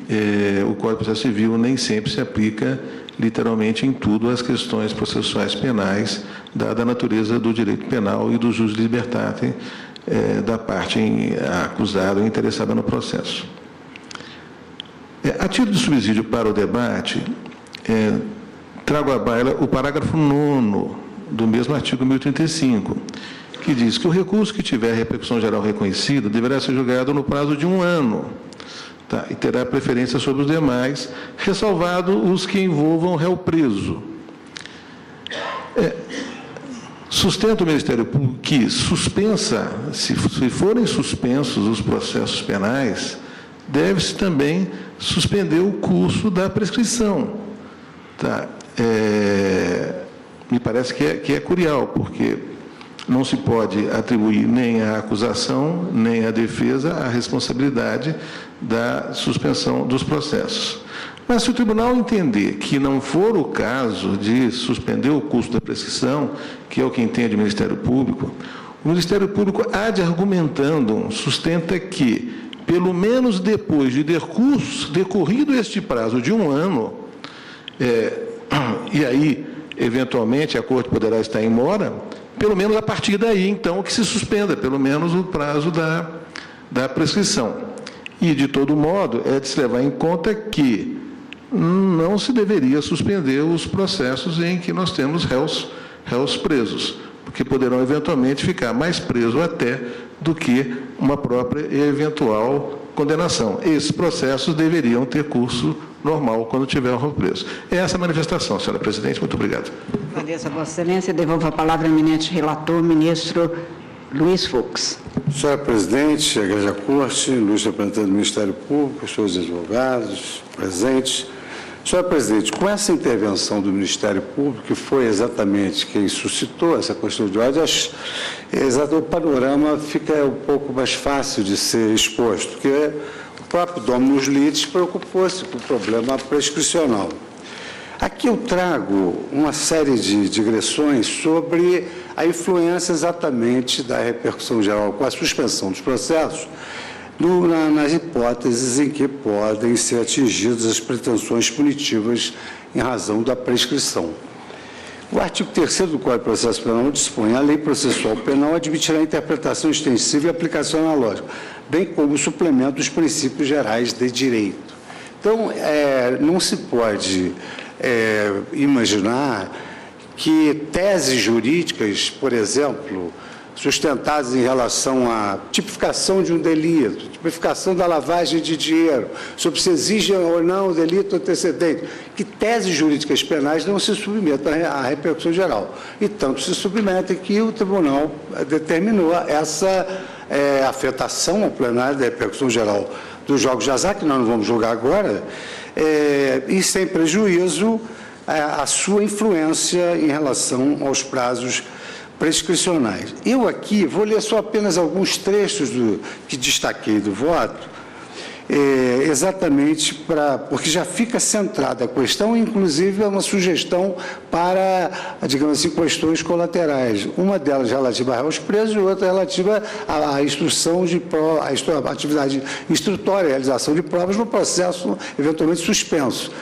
o Código de Processo Civil nem sempre se aplica literalmente em tudo as questões processuais penais, dada a natureza do direito penal e do jus libertatem da parte acusada ou interessada no processo. A título de subsídio para o debate, trago à baila o parágrafo 9º do mesmo artigo 1035, que diz que o recurso que tiver repercussão geral reconhecida deverá ser julgado no prazo de 1 ano, tá? E terá preferência sobre os demais, ressalvado os que envolvam réu preso. Sustenta o Ministério Público que se forem suspensos os processos penais, deve-se também suspender o curso da prescrição. Tá? Me parece que é curial, porque não se pode atribuir nem à acusação, nem à defesa a responsabilidade da suspensão dos processos. Mas se o tribunal entender que não for o caso de suspender o curso da prescrição, que é o que entende o Ministério Público há de argumentando, sustenta que, pelo menos depois de decorrido este prazo de 1 ano, e aí, eventualmente, a Corte poderá estar em mora, pelo menos a partir daí, então, que se suspenda, pelo menos, o prazo da prescrição. E, de todo modo, é de se levar em conta que não se deveria suspender os processos em que nós temos réus presos, porque poderão, eventualmente, ficar mais presos até do que uma própria eventual condenação. Esses processos deveriam ter curso normal quando tiver um réu preso. É essa a manifestação, senhora presidente. Muito obrigado. Agradeço a Vossa Excelência. Devolvo a palavra ao eminente relator, ministro Luiz Fux. Senhora presidente, Igreja Corte, ilustre representante do Ministério Público, senhores advogados presentes. Senhora presidente, com essa intervenção do Ministério Público, que foi exatamente quem suscitou essa questão de ordem, o panorama fica um pouco mais fácil de ser exposto, porque o próprio Dominus Litis preocupou-se com o problema prescricional. Aqui eu trago uma série de digressões sobre a influência exatamente da repercussão geral com a suspensão dos processos nas hipóteses em que podem ser atingidas as pretensões punitivas em razão da prescrição. O artigo 3º do Código de Processo Penal dispõe: a lei processual penal admitirá interpretação extensiva e aplicação analógica, bem como o suplemento dos princípios gerais de direito. Então, não se pode imaginar que teses jurídicas, por exemplo, sustentadas em relação à tipificação de um delito, tipificação da lavagem de dinheiro, sobre se exige ou não o delito antecedente, que teses jurídicas penais não se submetam à repercussão geral. E tanto se submetem que o tribunal determinou essa afetação ao plenário da repercussão geral dos jogos de azar, que nós não vamos julgar agora, e sem prejuízo a sua influência em relação aos prazos prescricionais. Eu aqui vou ler só apenas alguns trechos que destaquei do voto, exatamente porque já fica centrada a questão, inclusive é uma sugestão para, digamos assim, questões colaterais. Uma delas relativa a réus presos e outra relativa à instrução de à atividade instrutória, a realização de provas no processo eventualmente suspenso.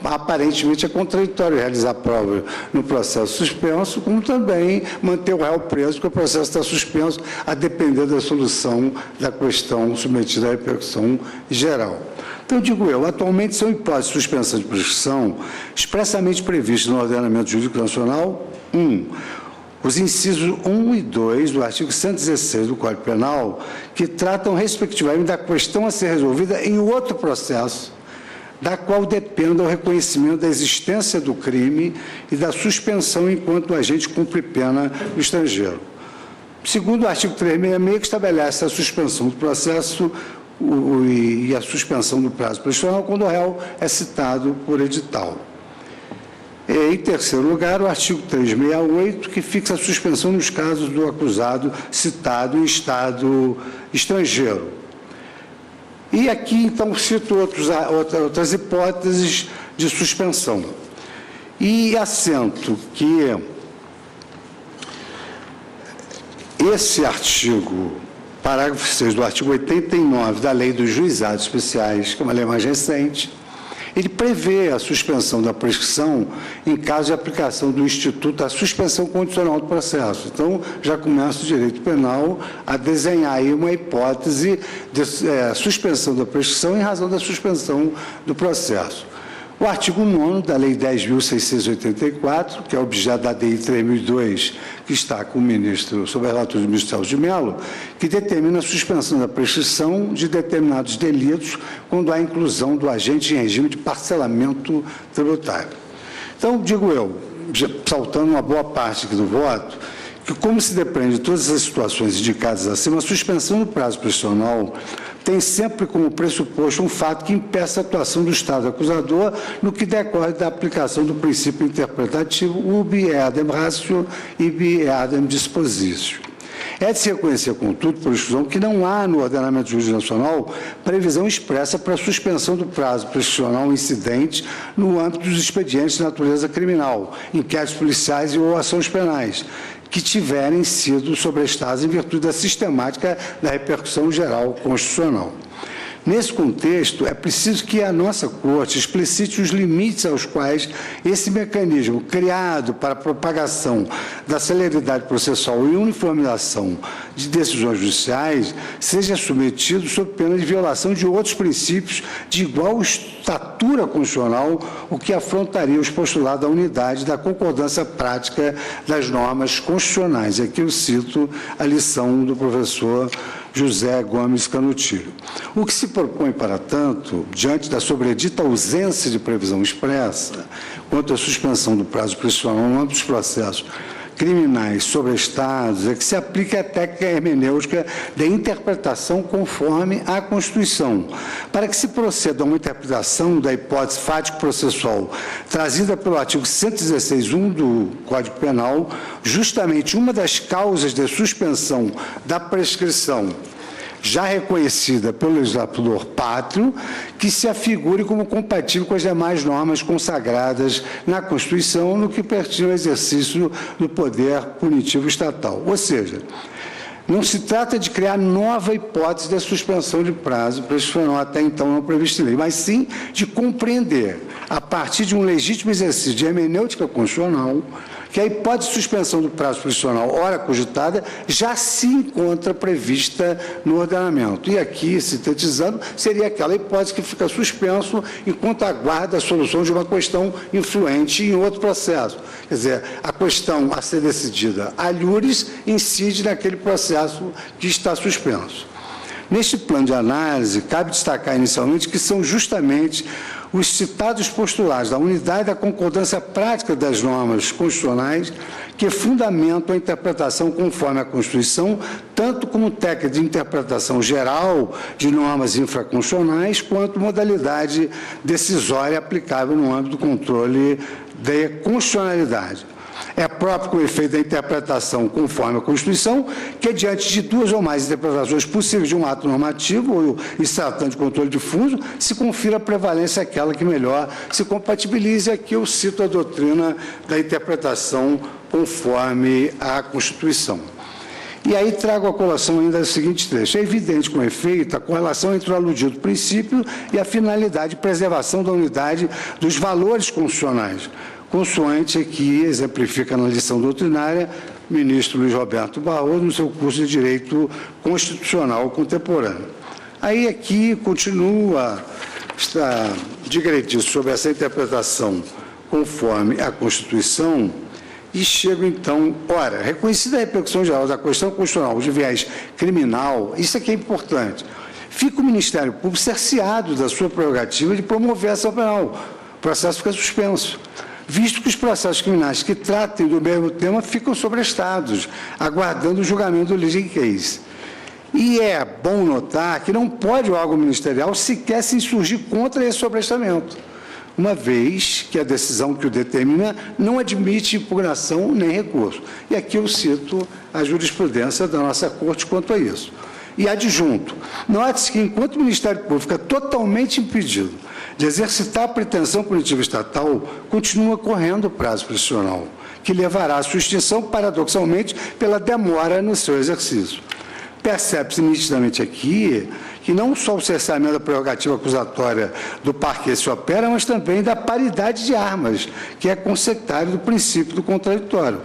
Aparentemente é contraditório realizar prova no processo suspenso, como também manter o réu preso, porque o processo está suspenso, a depender da solução da questão submetida à repercussão geral. Então, digo eu, atualmente são hipóteses de suspensão de prescrição expressamente previstas no ordenamento jurídico nacional: 1. Os incisos 1 e 2 do artigo 116 do Código Penal, que tratam, respectivamente, da questão a ser resolvida em outro processo, da qual dependa o reconhecimento da existência do crime e da suspensão enquanto o agente cumpre pena no estrangeiro. Segundo o artigo 366, que estabelece a suspensão do processo e a suspensão do prazo prescricional quando o réu é citado por edital. Em terceiro lugar, o artigo 368, que fixa a suspensão nos casos do acusado citado em estado estrangeiro. E aqui, então, cito outras hipóteses de suspensão. E assento que esse artigo, parágrafo 6 do artigo 89 da Lei dos Juizados Especiais, que é uma lei mais recente, ele prevê a suspensão da prescrição em caso de aplicação do Instituto da Suspensão Condicional do Processo. Então, já começa o direito penal a desenhar aí uma hipótese de suspensão da prescrição em razão da suspensão do processo. O artigo 9º da Lei 10.684, que é objeto da DI 3002, que está com o ministro, sob a relatoria do ministro Celso de Mello, que determina a suspensão da prescrição de determinados delitos quando há inclusão do agente em regime de parcelamento tributário. Então, digo eu, saltando uma boa parte aqui do voto, que, como se depende de todas as situações indicadas acima, a suspensão do prazo prescricional tem sempre como pressuposto um fato que impeça a atuação do Estado acusador no que decorre da aplicação do princípio interpretativo ubi eadem ratio ibi eadem dispositio. É de se reconhecer, contudo, por exclusão, que não há no ordenamento jurídico nacional previsão expressa para a suspensão do prazo prescricional incidente no âmbito dos expedientes de natureza criminal, inquéritos policiais e ou ações penais, que tiverem sido sobrestados em virtude da sistemática da repercussão geral constitucional. Nesse contexto, é preciso que a nossa Corte explicite os limites aos quais esse mecanismo criado para a propagação da celeridade processual e uniformização de decisões judiciais seja submetido sob pena de violação de outros princípios de igual estatura constitucional, o que afrontaria os postulados da unidade da concordância prática das normas constitucionais. Aqui eu cito a lição do professor José Gomes Canutilho. O que se propõe, para tanto, diante da sobredita ausência de previsão expressa quanto à suspensão do prazo prescricional no âmbito dos processos criminais sobrestados, é que se aplique a técnica hermenêutica da interpretação conforme a Constituição, para que se proceda a uma interpretação da hipótese fático-processual trazida pelo artigo 116.1 do Código Penal, justamente uma das causas de suspensão da prescrição já reconhecida pelo legislador pátrio, que se afigure como compatível com as demais normas consagradas na Constituição no que pertine ao exercício do poder punitivo estatal. Ou seja, não se trata de criar nova hipótese de suspensão de prazo prescricional até então não previsto em lei, mas sim de compreender, a partir de um legítimo exercício de hermenêutica constitucional, que a hipótese de suspensão do prazo prescricional, ora cogitada, já se encontra prevista no ordenamento. E aqui, sintetizando, seria aquela hipótese que fica suspenso enquanto aguarda a solução de uma questão influente em outro processo. Quer dizer, a questão a ser decidida a iuris incide naquele processo que está suspenso. Neste plano de análise, cabe destacar inicialmente que são justamente os citados postulados da unidade da concordância prática das normas constitucionais que fundamentam a interpretação conforme a Constituição, tanto como técnica de interpretação geral de normas infraconstitucionais, quanto modalidade decisória aplicável no âmbito do controle da constitucionalidade. É próprio com o efeito da interpretação conforme a Constituição que, diante de duas ou mais interpretações possíveis de um ato normativo ou tratando de controle difuso, se confira a prevalência àquela que melhor se compatibilize. Aqui eu cito a doutrina da interpretação conforme a Constituição. E aí trago a colação ainda o seguinte trecho. É evidente, com efeito, a correlação entre o aludido princípio e a finalidade de preservação da unidade dos valores constitucionais, consoante aqui exemplifica na lição doutrinária o ministro Luiz Roberto Barroso no seu curso de Direito Constitucional Contemporâneo. Aí aqui continua esta digretice sobre essa interpretação conforme a Constituição e chego então, ora, reconhecida a repercussão geral da questão constitucional de viés criminal, isso aqui é importante, fica o Ministério Público cerceado da sua prerrogativa de promover a ação penal. O processo fica suspenso, visto que os processos criminais que tratem do mesmo tema ficam sobrestados, aguardando o julgamento do leading case. E é bom notar que não pode o órgão ministerial sequer se insurgir contra esse sobrestamento, uma vez que a decisão que o determina não admite impugnação nem recurso. E aqui eu cito a jurisprudência da nossa Corte quanto a isso. E adjunto, note-se que enquanto o Ministério Público fica totalmente impedido de exercitar a pretensão punitiva estatal, continua correndo o prazo prescricional, que levará à sua extinção, paradoxalmente, pela demora no seu exercício. Percebe-se nitidamente aqui que não só o cessamento da prerrogativa acusatória do parquet se opera, mas também da paridade de armas, que é consectário do princípio do contraditório.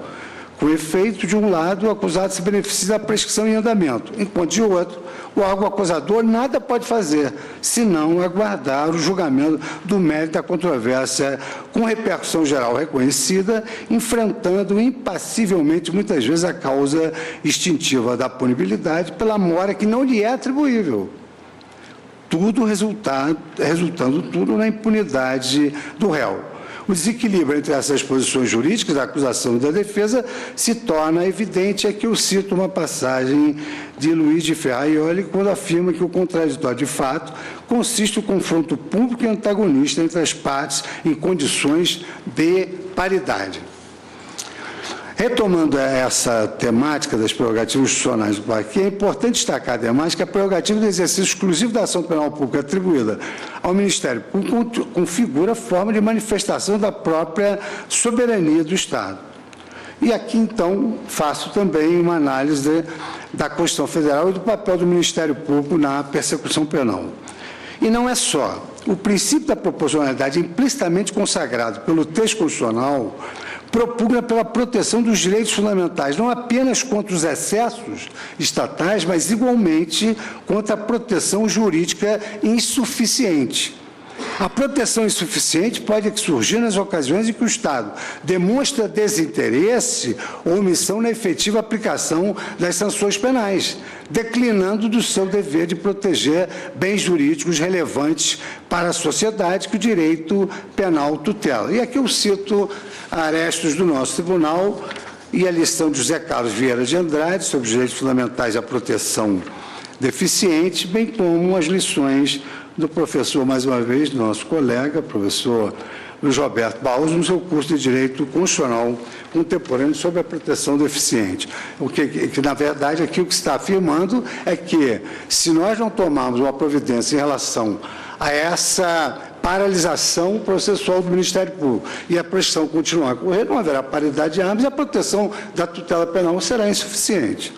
Com efeito, de um lado, o acusado se beneficia da prescrição em andamento, enquanto, de outro, o órgão acusador nada pode fazer, senão aguardar o julgamento do mérito da controvérsia com repercussão geral reconhecida, enfrentando impassivelmente, muitas vezes, a causa extintiva da punibilidade pela mora que não lhe é atribuível. Tudo resultando tudo na impunidade do réu. O desequilíbrio entre essas posições jurídicas, da acusação e da defesa, se torna evidente. Aqui eu cito uma passagem de Luiz de Ferraioli, quando afirma que o contraditório de fato consiste no confronto público e antagonista entre as partes em condições de paridade. Retomando essa temática das prerrogativas institucionais do parquê, é importante destacar, ademais, que a prerrogativa do exercício exclusivo da ação penal pública atribuída ao Ministério Público configura a forma de manifestação da própria soberania do Estado. E aqui, então, faço também uma análise da Constituição Federal e do papel do Ministério Público na persecução penal. E não é só. O princípio da proporcionalidade implicitamente consagrado pelo texto constitucional propugna pela proteção dos direitos fundamentais, não apenas contra os excessos estatais, mas igualmente contra a proteção jurídica insuficiente. A proteção insuficiente pode surgir nas ocasiões em que o Estado demonstra desinteresse ou omissão na efetiva aplicação das sanções penais, declinando do seu dever de proteger bens jurídicos relevantes para a sociedade que o direito penal tutela. E aqui eu cito arestos do nosso tribunal e a lição de José Carlos Vieira de Andrade sobre os direitos fundamentais e a proteção deficiente, bem como as lições do professor, mais uma vez, do nosso colega, professor Luiz Roberto Barroso, no seu curso de Direito Constitucional Contemporâneo sobre a proteção deficiente. Que, na verdade, aqui o que se está afirmando é que, se nós não tomarmos uma providência em relação a essa paralisação processual do Ministério Público e a prescrição continuar a correr, não haverá paridade de armas e a proteção da tutela penal será insuficiente.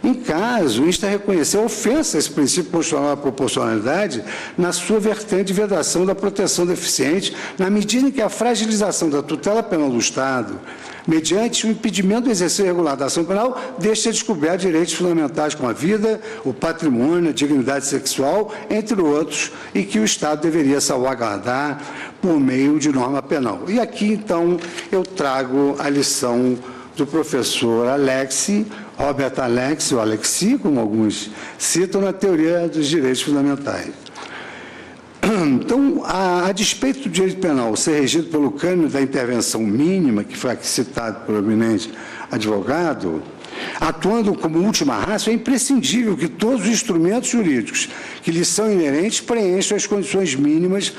Em caso, o INSTA reconheceu ofensa a esse princípio constitucional da proporcionalidade na sua vertente de vedação da proteção deficiente, na medida em que a fragilização da tutela penal do Estado, mediante o impedimento do exercício regular da ação penal, deixa descoberto direitos fundamentais como a vida, o patrimônio, a dignidade sexual, entre outros, e que o Estado deveria salvaguardar por meio de norma penal. E aqui, então, eu trago a lição do professor Robert Alexi, ou Alexi, como alguns citam, na teoria dos direitos fundamentais. Então, a despeito do direito penal ser regido pelo cânone da intervenção mínima, que foi aqui citado pelo eminente advogado, atuando como última ratio, é imprescindível que todos os instrumentos jurídicos que lhes são inerentes preencham as condições mínimas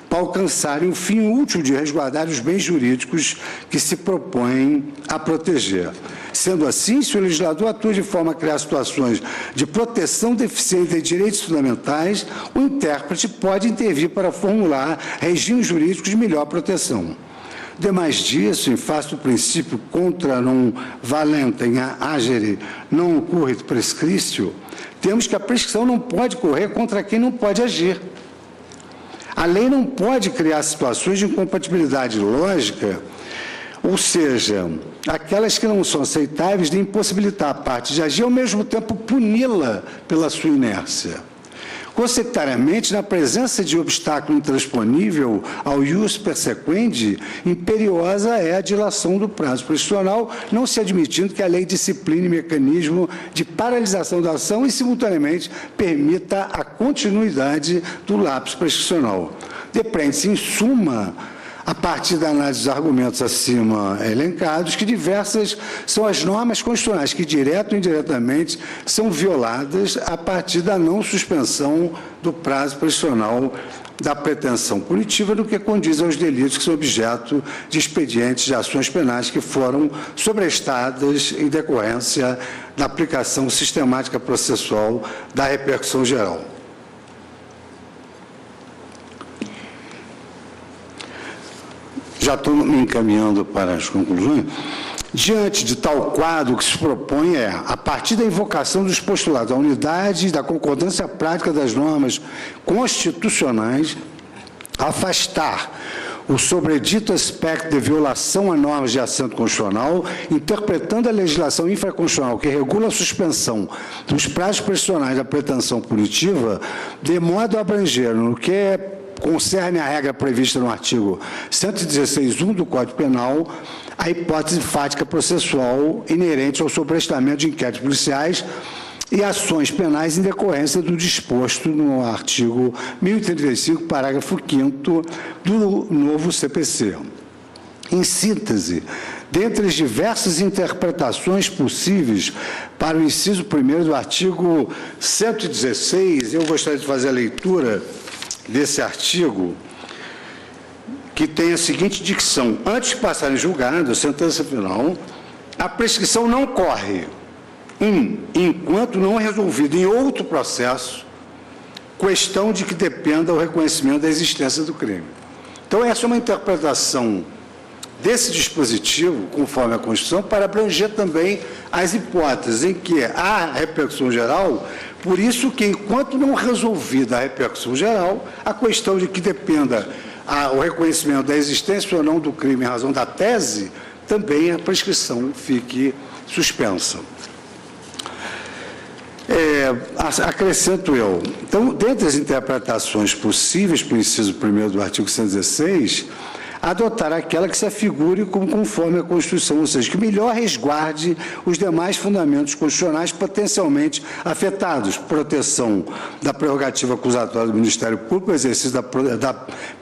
para alcançarem o fim útil de resguardar os bens jurídicos que se propõem a proteger. Sendo assim, se o legislador atua de forma a criar situações de proteção deficiente de direitos fundamentais, o intérprete pode intervir para formular regimes jurídicos de melhor proteção. Demais disso, em face do princípio contra non valentem agere non occurrit prescriptio, temos que a prescrição não pode correr contra quem não pode agir. A lei não pode criar situações de incompatibilidade lógica, ou seja, aquelas que não são aceitáveis de impossibilitar a parte de agir, ao mesmo tempo puni-la pela sua inércia. Consequentamente, na presença de obstáculo intransponível ao ius persequendi, imperiosa é a dilação do prazo prescricional, não se admitindo que a lei discipline mecanismo de paralisação da ação e, simultaneamente, permita a continuidade do lapso prescricional. Depreende-se, em suma, a partir da análise dos argumentos acima elencados, que diversas são as normas constitucionais que, direta ou indiretamente, são violadas a partir da não suspensão do prazo prescricional da pretensão punitiva, no que condiz aos delitos que são objeto de expedientes de ações penais que foram sobrestadas em decorrência da aplicação sistemática processual da repercussão geral. Já estou me encaminhando para as conclusões. Diante de tal quadro, o que se propõe é, a partir da invocação dos postulados da unidade e da concordância prática das normas constitucionais, afastar o sobredito aspecto de violação a normas de assento constitucional, interpretando a legislação infraconstitucional que regula a suspensão dos prazos prescricionais da pretensão punitiva, de modo a abranger, no que concerne a regra prevista no artigo 116.1 do Código Penal, a hipótese fática processual inerente ao sobrestamento de inquéritos policiais e ações penais em decorrência do disposto no artigo 1035, parágrafo 5º do novo CPC. Em síntese, dentre as diversas interpretações possíveis para o inciso 1º do artigo 116, eu gostaria de fazer a leitura desse artigo, que tem a seguinte dicção: antes de passar em julgado, a sentença final, a prescrição não corre, enquanto não resolvida em outro processo, questão de que dependa o reconhecimento da existência do crime. Então, essa é uma interpretação desse dispositivo, conforme a Constituição, para abranger também as hipóteses em que há repercussão geral, por isso que, enquanto não resolvida a repercussão geral, a questão de que dependa o reconhecimento da existência ou não do crime em razão da tese, também a prescrição fique suspensa. Acrescento eu, então, dentre as interpretações possíveis para o inciso 1º do artigo 116, adotar aquela que se afigure como conforme a Constituição, ou seja, que melhor resguarde os demais fundamentos constitucionais potencialmente afetados: proteção da prerrogativa acusatória do Ministério Público, exercício da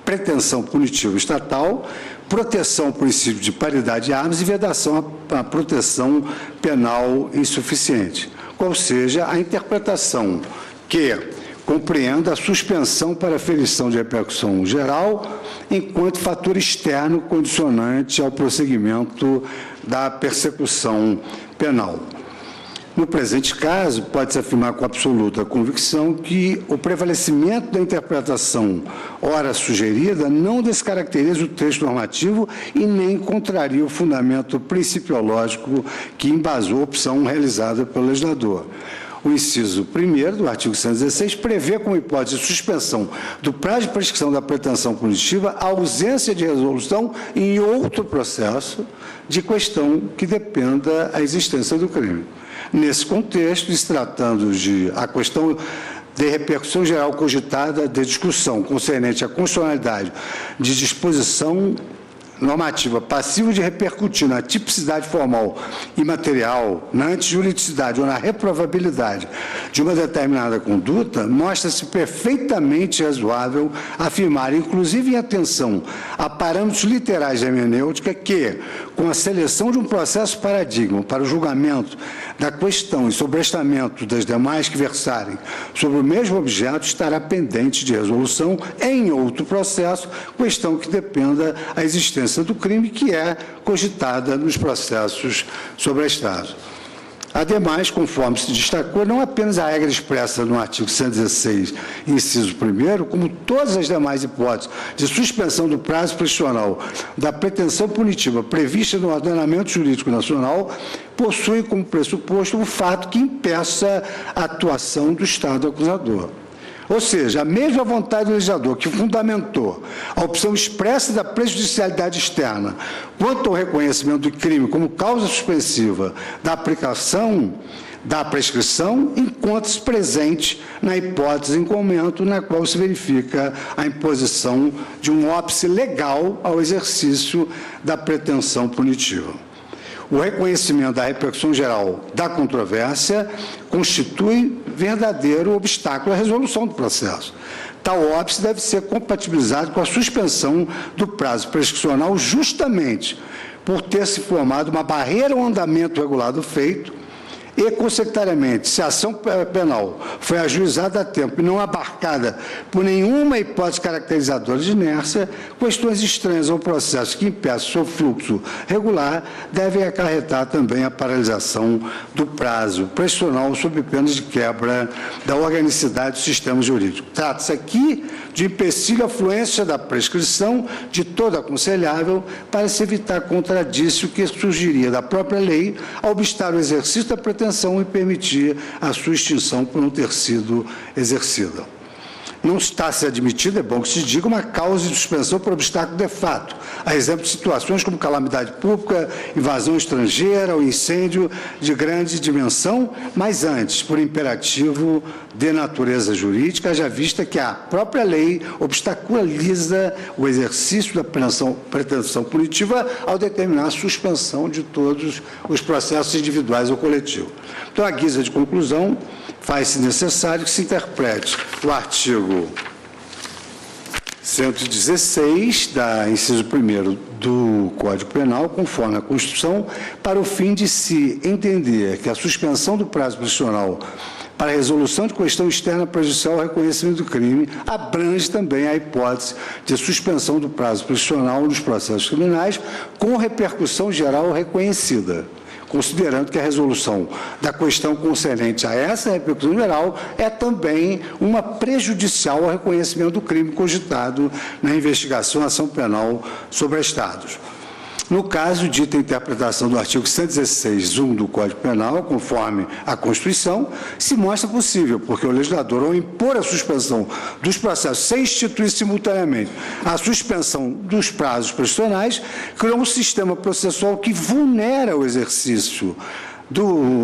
pretensão punitiva estatal, proteção ao princípio de paridade de armas e vedação à proteção penal insuficiente. Qual seja a interpretação que compreenda a suspensão para aferição de repercussão geral enquanto fator externo condicionante ao prosseguimento da persecução penal. No presente caso, pode-se afirmar com absoluta convicção que o prevalecimento da interpretação ora sugerida não descaracteriza o texto normativo e nem contraria o fundamento principiológico que embasou a opção realizada pelo legislador. O inciso 1º do artigo 116 prevê como hipótese de suspensão do prazo de prescrição da pretensão punitiva a ausência de resolução em outro processo de questão que dependa a existência do crime. Nesse contexto, se tratando de a questão de repercussão geral cogitada de discussão concernente à constitucionalidade de disposição normativa passiva de repercutir na tipicidade formal e material, na antijuridicidade ou na reprovabilidade de uma determinada conduta, mostra-se perfeitamente razoável afirmar, inclusive em atenção a parâmetros literais da hermenêutica, que, com a seleção de um processo paradigma para o julgamento da questão e sobrestamento das demais que versarem sobre o mesmo objeto, estará pendente de resolução em outro processo, questão que dependa a existência do crime, que é cogitada nos processos sobrestados. Ademais, conforme se destacou, não apenas a regra expressa no artigo 116, inciso 1º, como todas as demais hipóteses de suspensão do prazo prescricional da pretensão punitiva prevista no ordenamento jurídico nacional, possuem como pressuposto o fato que impeça a atuação do Estado acusador. Ou seja, a mesma vontade do legislador que fundamentou a opção expressa da prejudicialidade externa quanto ao reconhecimento do crime como causa suspensiva da aplicação da prescrição, encontra-se presente na hipótese em comento, na qual se verifica a imposição de um óbice legal ao exercício da pretensão punitiva. O reconhecimento da repercussão geral da controvérsia constitui verdadeiro obstáculo à resolução do processo. Tal óbice deve ser compatibilizado com a suspensão do prazo prescricional justamente por ter se formado uma barreira ao andamento regular do feito e, consequentemente, se a ação penal foi ajuizada a tempo e não abarcada por nenhuma hipótese caracterizadora de inércia, questões estranhas ao processo que impeçam seu fluxo regular devem acarretar também a paralisação do prazo prescricional sob pena de quebra da organicidade do sistema jurídico. Trata-se aqui de empecilho à fluência da prescrição de todo aconselhável para se evitar contradício que surgiria da própria lei ao obstar o exercício da pretensão e permitir a sua extinção por não ter sido exercida. Não está se admitida, é bom que se diga, uma causa de suspensão por obstáculo de fato, a exemplo de situações como calamidade pública, invasão estrangeira ou incêndio de grande dimensão, mas antes, por imperativo de natureza jurídica, já vista que a própria lei obstaculiza o exercício da pretensão punitiva ao determinar a suspensão de todos os processos individuais ou coletivos. Então, à guisa de conclusão, faz-se necessário que se interprete o artigo 116, da inciso 1º do Código Penal, conforme a Constituição, para o fim de se entender que a suspensão do prazo prescricional para a resolução de questão externa prejudicial ao reconhecimento do crime abrange também a hipótese de suspensão do prazo prescricional nos processos criminais com repercussão geral reconhecida, considerando que a resolução da questão concernente a essa repercussão geral é também uma prejudicial ao reconhecimento do crime cogitado na investigação ação penal sobre Estados. No caso, dita a interpretação do artigo 116(1) do Código Penal, conforme a Constituição, se mostra possível, porque o legislador, ao impor a suspensão dos processos sem instituir simultaneamente a suspensão dos prazos prescricionais, criou um sistema processual que vulnera o exercício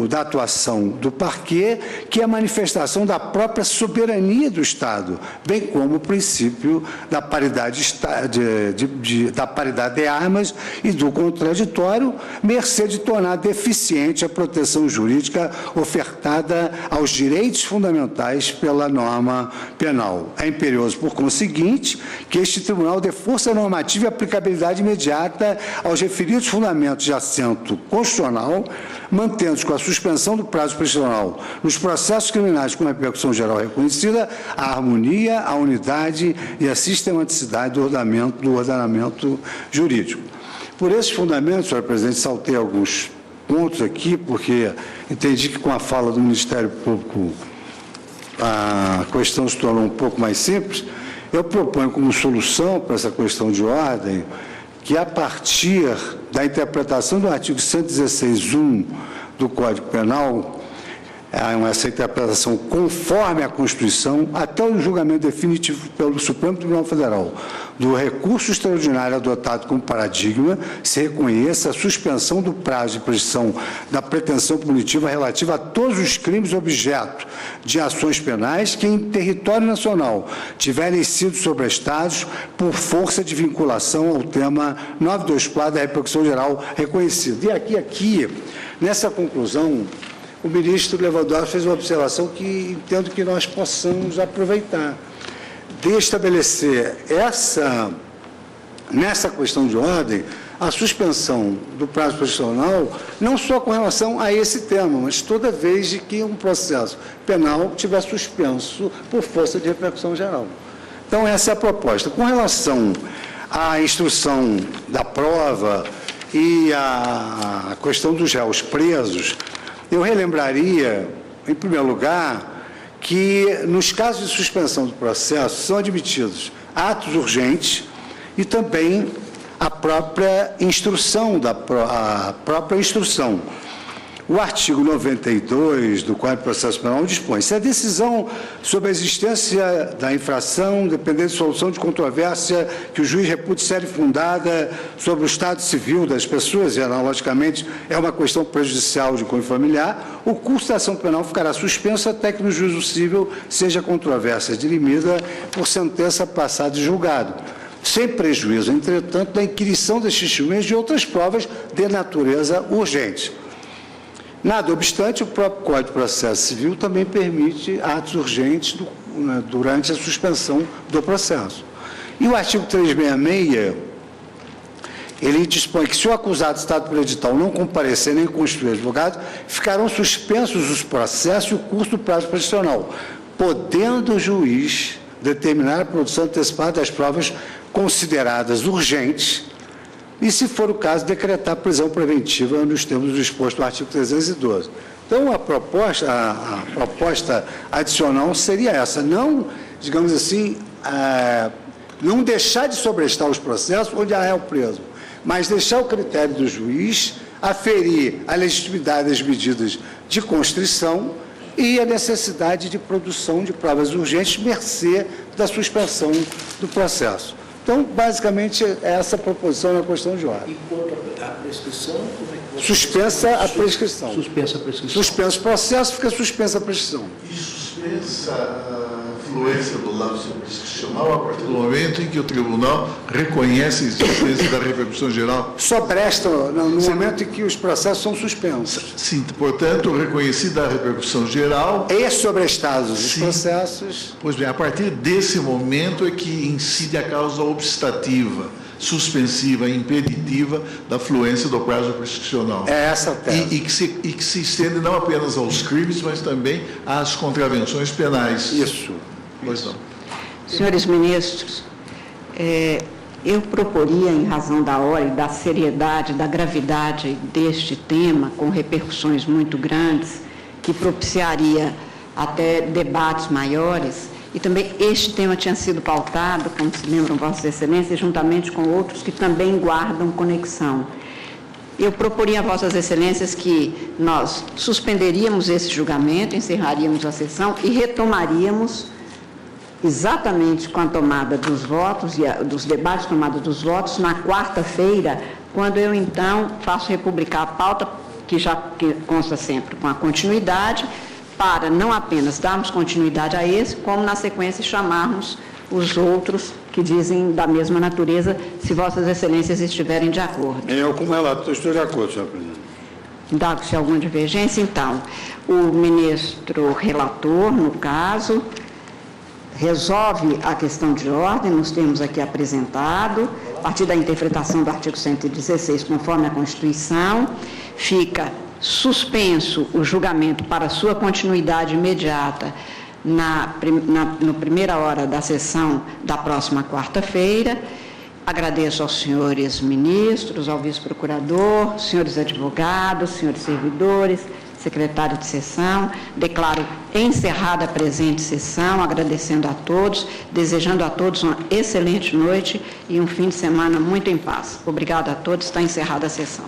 da atuação do parquê, que é a manifestação da própria soberania do Estado, bem como o princípio da paridade de armas e do contraditório, mercê de tornar deficiente a proteção jurídica ofertada aos direitos fundamentais pela norma penal. É imperioso, por conseguinte, que este tribunal dê força normativa e aplicabilidade imediata aos referidos fundamentos de assento constitucional, mantendo-se com a suspensão do prazo prescricional nos processos criminais com repercussão geral reconhecida, a harmonia, a unidade e a sistematicidade do ordenamento jurídico. Por esses fundamentos, senhor presidente, saltei alguns pontos aqui, porque entendi que com a fala do Ministério Público a questão se tornou um pouco mais simples. Eu proponho como solução para essa questão de ordem que, a partir da interpretação do artigo 116(1) do Código Penal, essa interpretação conforme a Constituição, até o julgamento definitivo pelo Supremo Tribunal Federal do recurso extraordinário adotado como paradigma, se reconheça a suspensão do prazo de prescrição da pretensão punitiva relativa a todos os crimes objeto de ações penais que em território nacional tiverem sido sobrestados por força de vinculação ao tema 924 da repercussão geral reconhecida. E aqui, nessa conclusão, o ministro Lewandowski fez uma observação que entendo que nós possamos aproveitar, de estabelecer nessa questão de ordem, a suspensão do prazo prescricional, não só com relação a esse tema, mas toda vez de que um processo penal tiver suspenso por força de repercussão geral. Então, essa é a proposta. Com relação à instrução da prova e à questão dos réus presos, eu relembraria, em primeiro lugar, que nos casos de suspensão do processo são admitidos atos urgentes e também a própria instrução, O artigo 92 do Código de Processo Penal dispõe: se a decisão sobre a existência da infração, dependendo de solução de controvérsia que o juiz repute séria e fundada sobre o estado civil das pessoas, e analogicamente é uma questão prejudicial de cunho familiar, o curso da ação penal ficará suspenso até que no juízo civil seja a controvérsia dirimida por sentença passada e julgado, sem prejuízo, entretanto, da inquirição destes testemunhas de outras provas de natureza urgente. Nada obstante, o próprio Código de Processo Civil também permite atos urgentes durante a suspensão do processo. E o artigo 366, ele dispõe que, se o acusado estado por edital não comparecer nem constituir advogado, ficarão suspensos os processos e o curso do prazo prescricional, podendo o juiz determinar a produção antecipada das provas consideradas urgentes e, se for o caso, decretar prisão preventiva nos termos do disposto no artigo 312. Então, a proposta adicional seria essa: não, digamos assim, não deixar de sobrestar os processos onde há réu preso, mas deixar o critério do juiz aferir a legitimidade das medidas de constrição e a necessidade de produção de provas urgentes, mercê da suspensão do processo. Então, basicamente, é essa a proposição na questão de ordem. E quanto à prescrição, como é que você... Suspensa a prescrição. Suspensa a prescrição. Suspensa o processo, fica suspensa a prescrição. E suspensa fluência do laudo jurisdicional a partir do momento em que o tribunal reconhece a existência da repercussão geral. Só presta no momento em que os processos são suspensos. Sim, portanto, reconhecida a repercussão geral... E sobrestados os processos... Pois bem, a partir desse momento é que incide a causa obstativa, suspensiva e impeditiva da fluência do prazo prescricional. É essa a tese. E que se estende não apenas aos crimes, mas também às contravenções penais. Isso. Pois não. Senhores ministros, eu proporia, em razão da hora e da seriedade, da gravidade deste tema, com repercussões muito grandes, que propiciaria até debates maiores, e também este tema tinha sido pautado, como se lembram Vossas Excelências, juntamente com outros que também guardam conexão. Eu proporia a Vossas Excelências que nós suspenderíamos esse julgamento, encerraríamos a sessão e retomaríamos exatamente com a tomada dos votos, e dos debates, tomada dos votos, na quarta-feira, quando eu, então, faço republicar a pauta, que consta sempre com a continuidade, para não apenas darmos continuidade a esse, como na sequência chamarmos os outros que dizem da mesma natureza, se Vossas Excelências estiverem de acordo. Eu, como relator, estou de acordo, senhor presidente. Dado-se alguma divergência, então, o ministro relator, no caso, resolve a questão de ordem, nos termos aqui apresentado, a partir da interpretação do artigo 116, conforme a Constituição, fica suspenso o julgamento para sua continuidade imediata na primeira hora da sessão da próxima quarta-feira. Agradeço aos senhores ministros, ao vice-procurador, senhores advogados, senhores servidores, secretário de sessão. Declaro encerrada a presente sessão, agradecendo a todos, desejando a todos uma excelente noite e um fim de semana muito em paz. Obrigada a todos, está encerrada a sessão.